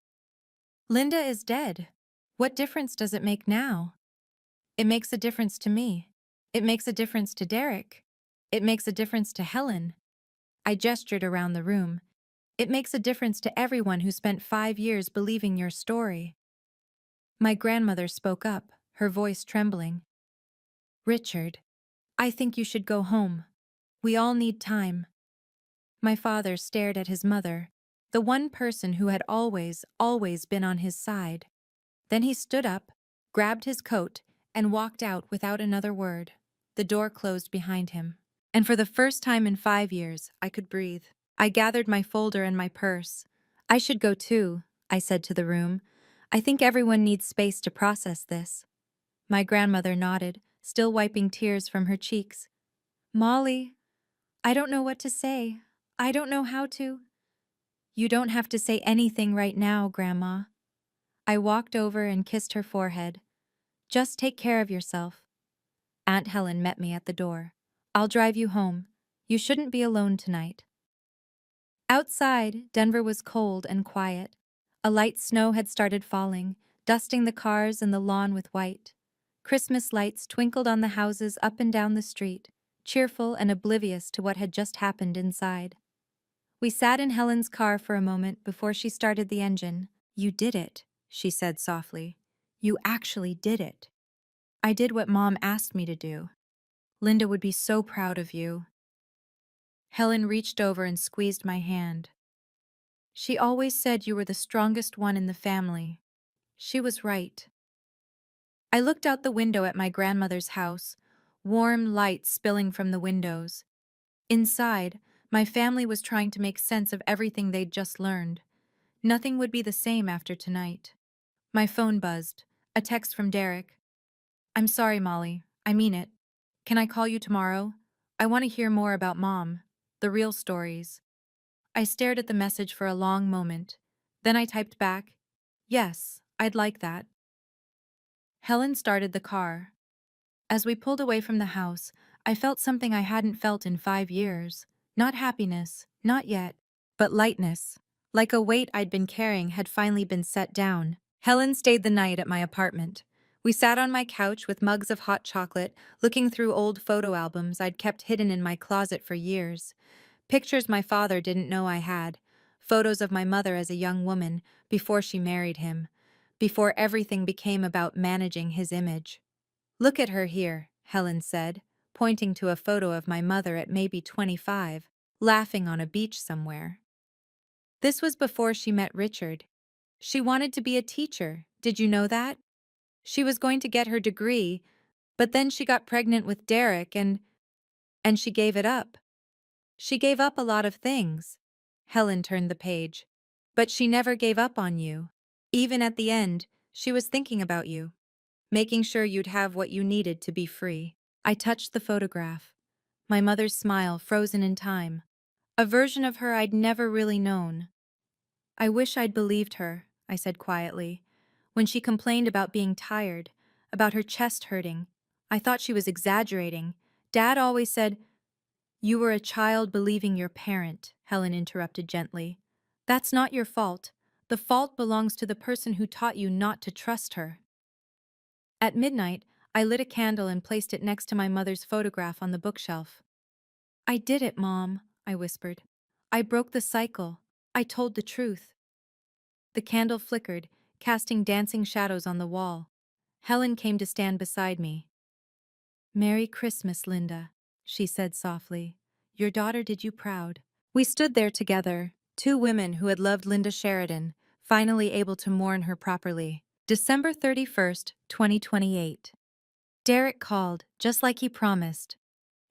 Linda is dead. What difference does it make now? It makes a difference to me. It makes a difference to Derek. It makes a difference to Helen. I gestured around the room. It makes a difference to everyone who spent 5 years believing your story. My grandmother spoke up, her voice trembling. Richard, I think you should go home. We all need time. My father stared at his mother, the one person who had always been on his side. Then he stood up, grabbed his coat, and walked out without another word. The door closed behind him. And for the first time in 5 years, I could breathe. I gathered my folder and my purse. I should go too, I said to the room. I think everyone needs space to process this. My grandmother nodded, still wiping tears from her cheeks. Molly, I don't know what to say. I don't know how to. You don't have to say anything right now, Grandma. I walked over and kissed her forehead. Just take care of yourself. Aunt Helen met me at the door. I'll drive you home. You shouldn't be alone tonight. Outside, Denver was cold and quiet. A light snow had started falling, dusting the cars and the lawn with white. Christmas lights twinkled on the houses up and down the street, cheerful and oblivious to what had just happened inside. We sat in Helen's car for a moment before she started the engine. You did it, she said softly. You actually did it. I did what Mom asked me to do. Linda would be so proud of you. Helen reached over and squeezed my hand. She always said you were the strongest one in the family. She was right. I looked out the window at my grandmother's house, warm light spilling from the windows. Inside, my family was trying to make sense of everything they'd just learned. Nothing would be the same after tonight. My phone buzzed. A text from Derek. I'm sorry, Molly. I mean it. Can I call you tomorrow? I want to hear more about Mom. The real stories. I stared at the message for a long moment. Then I typed back, yes, I'd like that. Helen started the car. As we pulled away from the house, I felt something I hadn't felt in 5 years. Not happiness, not yet, but lightness. Like a weight I'd been carrying had finally been set down. Helen stayed the night at my apartment. We sat on my couch with mugs of hot chocolate, looking through old photo albums I'd kept hidden in my closet for years. Pictures my father didn't know I had. Photos of my mother as a young woman, before she married him. Before everything became about managing his image. Look at her here, Helen said, pointing to a photo of my mother at maybe 25, laughing on a beach somewhere. This was before she met Richard. She wanted to be a teacher, did you know that? She was going to get her degree, but then she got pregnant with Derek and she gave it up. She gave up a lot of things. Helen turned the page. But she never gave up on you. Even at the end, she was thinking about you, making sure you'd have what you needed to be free. I touched the photograph. My mother's smile frozen in time. A version of her I'd never really known. I wish I'd believed her, I said quietly. When she complained about being tired, about her chest hurting, I thought she was exaggerating. Dad always said, "You were a child believing your parent," Helen interrupted gently. "That's not your fault. The fault belongs to the person who taught you not to trust her." At midnight, I lit a candle and placed it next to my mother's photograph on the bookshelf. I did it, Mom, I whispered. I broke the cycle. I told the truth. The candle flickered, casting dancing shadows on the wall. Helen came to stand beside me. "Merry Christmas, Linda," she said softly. "Your daughter did you proud." We stood there together, two women who had loved Linda Sheridan, finally able to mourn her properly. December 31st, 2028. Derek called, just like he promised.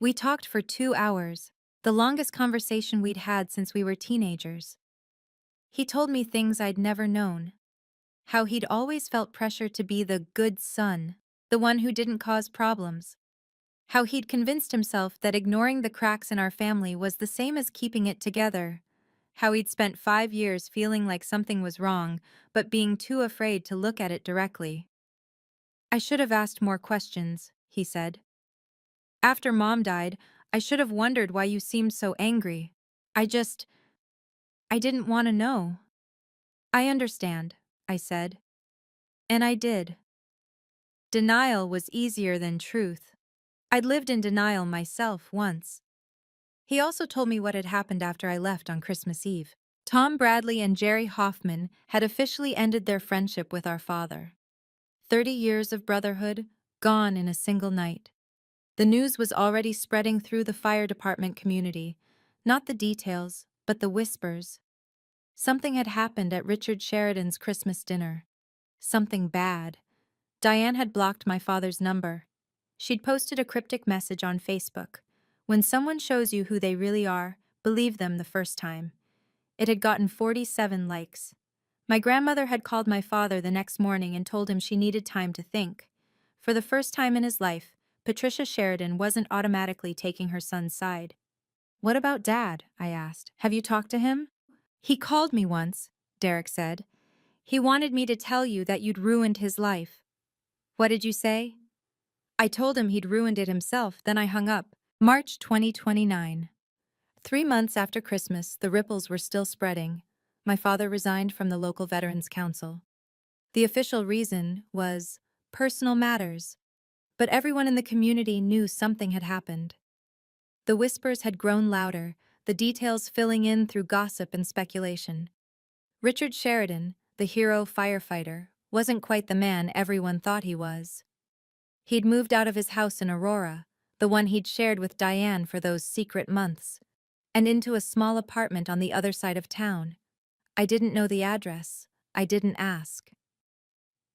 We talked for 2 hours, the longest conversation we'd had since we were teenagers. He told me things I'd never known. How he'd always felt pressure to be the good son, the one who didn't cause problems. How he'd convinced himself that ignoring the cracks in our family was the same as keeping it together. How he'd spent 5 years feeling like something was wrong, but being too afraid to look at it directly. I should have asked more questions, he said. After Mom died, I should have wondered why you seemed so angry. I didn't want to know. I understand, I said. And I did. Denial was easier than truth. I'd lived in denial myself once. He also told me what had happened after I left on Christmas Eve. Tom Bradley and Jerry Hoffman had officially ended their friendship with our father. 30 years of brotherhood, gone in a single night. The news was already spreading through the fire department community. Not the details, but the whispers. Something had happened at Richard Sheridan's Christmas dinner. Something bad. Diane had blocked my father's number. She'd posted a cryptic message on Facebook. When someone shows you who they really are, believe them the first time. It had gotten 47 likes. My grandmother had called my father the next morning and told him she needed time to think. For the first time in his life, Patricia Sheridan wasn't automatically taking her son's side. "What about Dad?" I asked. "Have you talked to him?" "He called me once," Derek said. "He wanted me to tell you that you'd ruined his life." "What did you say?" I told him he'd ruined it himself, then I hung up. March 2029. 3 months after Christmas, the ripples were still spreading. My father resigned from the local Veterans Council. The official reason was personal matters, but everyone in the community knew something had happened. The whispers had grown louder, the details filling in through gossip and speculation. Richard Sheridan, the hero firefighter, wasn't quite the man everyone thought he was. He'd moved out of his house in Aurora, the one he'd shared with Diane for those secret months, and into a small apartment on the other side of town. I didn't know the address. I didn't ask.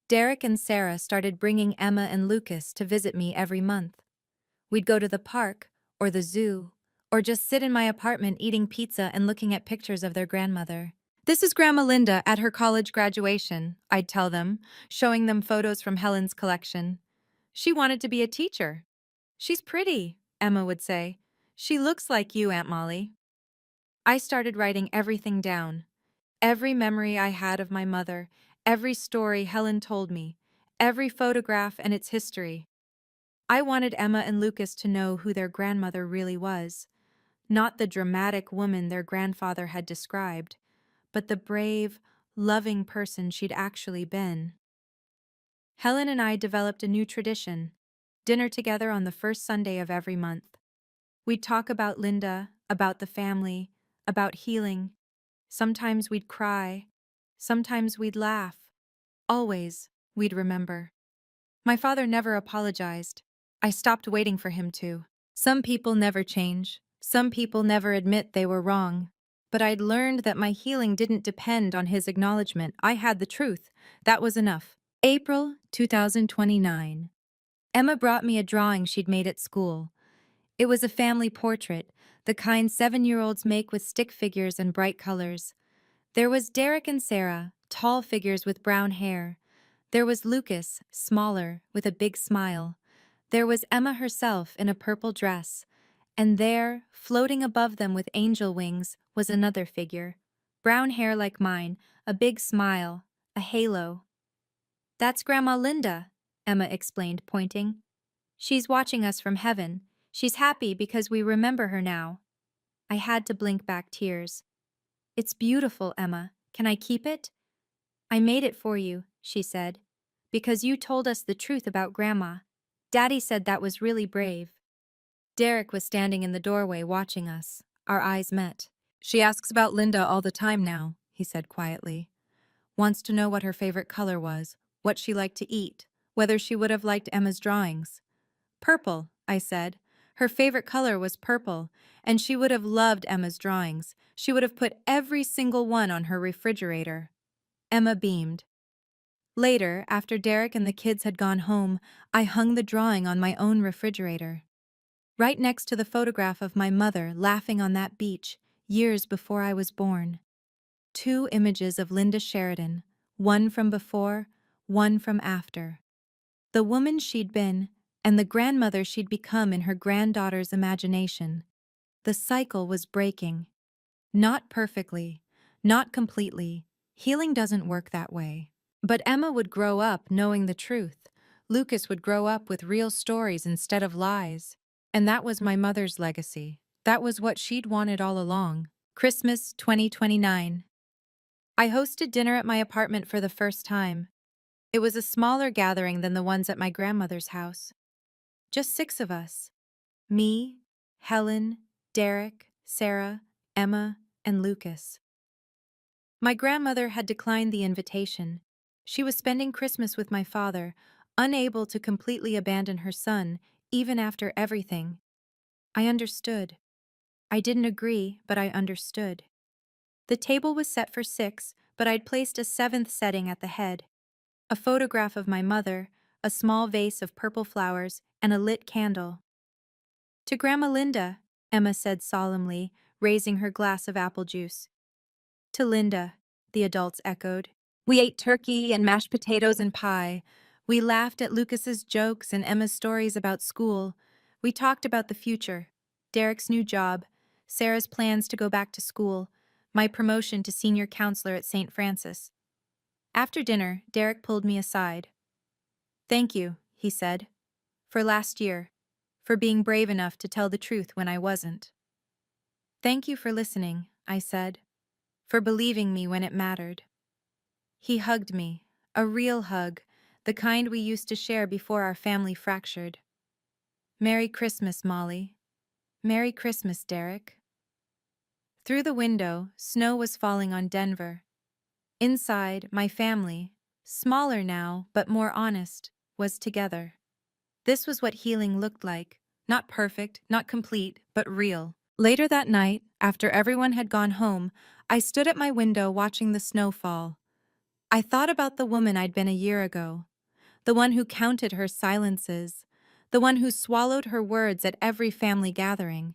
Derek and Sarah started bringing Emma and Lucas to visit me every month. We'd go to the park, or the zoo, or just sit in my apartment eating pizza and looking at pictures of their grandmother. "This is Grandma Linda at her college graduation," I'd tell them, showing them photos from Helen's collection. "She wanted to be a teacher." "She's pretty," Emma would say. "She looks like you, Aunt Molly." I started writing everything down. Every memory I had of my mother, every story Helen told me, every photograph and its history. I wanted Emma and Lucas to know who their grandmother really was. Not the dramatic woman their grandfather had described, but the brave, loving person she'd actually been. Helen and I developed a new tradition: dinner together on the first Sunday of every month. We'd talk about Linda, about the family, about healing. Sometimes we'd cry. Sometimes we'd laugh. Always, we'd remember. My father never apologized. I stopped waiting for him to. Some people never change. Some people never admit they were wrong. But I'd learned that my healing didn't depend on his acknowledgement. I had the truth. That was enough. April 2029. Emma brought me a drawing she'd made at school. It was a family portrait, the kind 7-year-olds make with stick figures and bright colors. There was Derek and Sarah, tall figures with brown hair. There was Lucas, smaller, with a big smile. There was Emma herself in a purple dress. And there, floating above them with angel wings, was another figure. Brown hair like mine, a big smile, a halo. "That's Grandma Linda," Emma explained, pointing. "She's watching us from heaven. She's happy because we remember her now." I had to blink back tears. "It's beautiful, Emma. Can I keep it?" "I made it for you," she said, "because you told us the truth about Grandma. Daddy said that was really brave." Derek was standing in the doorway watching us. Our eyes met. "She asks about Linda all the time now," he said quietly. "Wants to know what her favorite color was, what she liked to eat, whether she would have liked Emma's drawings." "Purple," I said. Her favorite color was purple, and she would have loved Emma's drawings. She would have put every single one on her refrigerator. Emma beamed. Later, after Derek and the kids had gone home, I hung the drawing on my own refrigerator, right next to the photograph of my mother laughing on that beach, years before I was born. 2 images of Linda Sheridan, one from before, one from after. The woman she'd been, and the grandmother she'd become in her granddaughter's imagination. The cycle was breaking. Not perfectly, not completely. Healing doesn't work that way. But Emma would grow up knowing the truth. Lucas would grow up with real stories instead of lies. And that was my mother's legacy. That was what she'd wanted all along. Christmas 2029. I hosted dinner at my apartment for the first time. It was a smaller gathering than the ones at my grandmother's house. Just 6 of us. Me, Helen, Derek, Sarah, Emma, and Lucas. My grandmother had declined the invitation. She was spending Christmas with my father, unable to completely abandon her son, even after everything. I understood. I didn't agree, but I understood. The table was set for 6, but I'd placed a 7th setting at the head. A photograph of my mother, a small vase of purple flowers, and a lit candle. To Grandma Linda, Emma said solemnly, raising her glass of apple juice. To Linda, the adults echoed. We ate turkey and mashed potatoes and pie. We laughed at Lucas's jokes and Emma's stories about school. We talked about the future, Derek's new job, Sarah's plans to go back to school, my promotion to senior counselor at St. Francis. After dinner, Derek pulled me aside. Thank you, he said, for last year, for being brave enough to tell the truth when I wasn't. Thank you for listening, I said, for believing me when it mattered. He hugged me, a real hug, the kind we used to share before our family fractured. Merry Christmas, Molly. Merry Christmas, Derek. Through the window, snow was falling on Denver. Inside, my family, smaller now but more honest, was together. This was what healing looked like. Not perfect, not complete, but real. Later that night, after everyone had gone home, I stood at my window watching the snow fall. I thought about the woman I'd been a year ago, the one who counted her silences, the one who swallowed her words at every family gathering,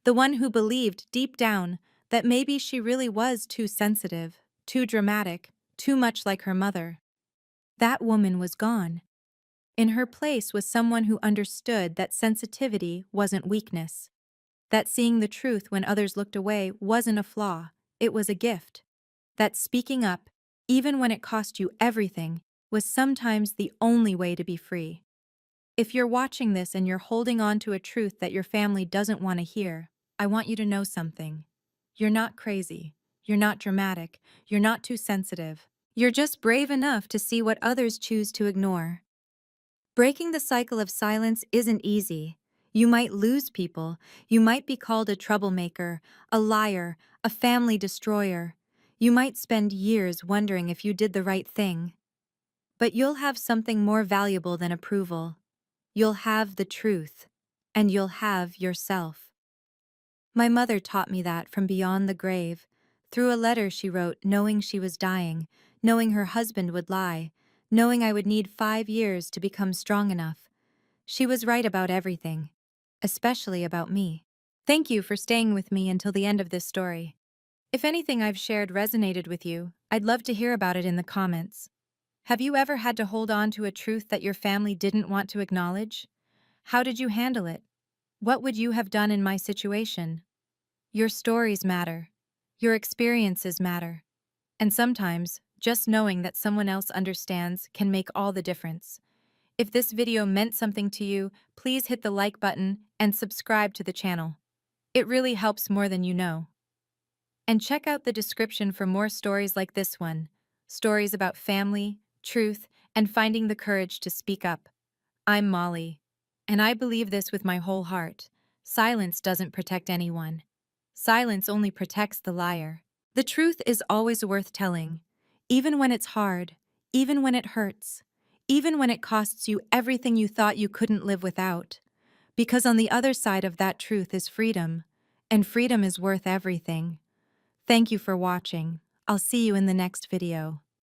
the one who believed deep down that maybe she really was too sensitive, too dramatic, too much like her mother. That woman was gone. In her place was someone who understood that sensitivity wasn't weakness, that seeing the truth when others looked away wasn't a flaw, it was a gift, that speaking up, even when it cost you everything, was sometimes the only way to be free. If you're watching this and you're holding on to a truth that your family doesn't want to hear, I want you to know something. You're not crazy. You're not dramatic. You're not too sensitive. You're just brave enough to see what others choose to ignore. Breaking the cycle of silence isn't easy. You might lose people. You might be called a troublemaker, a liar, a family destroyer. You might spend years wondering if you did the right thing. But you'll have something more valuable than approval. You'll have the truth, and you'll have yourself. My mother taught me that from beyond the grave, through a letter she wrote knowing she was dying, knowing her husband would lie, knowing I would need 5 years to become strong enough. She was right about everything, especially about me. Thank you for staying with me until the end of this story. If anything I've shared resonated with you, I'd love to hear about it in the comments. Have you ever had to hold on to a truth that your family didn't want to acknowledge? How did you handle it? What would you have done in my situation? Your stories matter. Your experiences matter. And sometimes, just knowing that someone else understands can make all the difference. If this video meant something to you, please hit the like button and subscribe to the channel. It really helps more than you know. And check out the description for more stories like this one. Stories about family, truth, and finding the courage to speak up. I'm Molly. And I believe this with my whole heart. Silence doesn't protect anyone. Silence only protects the liar. The truth is always worth telling, even when it's hard, even when it hurts, even when it costs you everything you thought you couldn't live without. Because on the other side of that truth is freedom, and freedom is worth everything. Thank you for watching. I'll see you in the next video.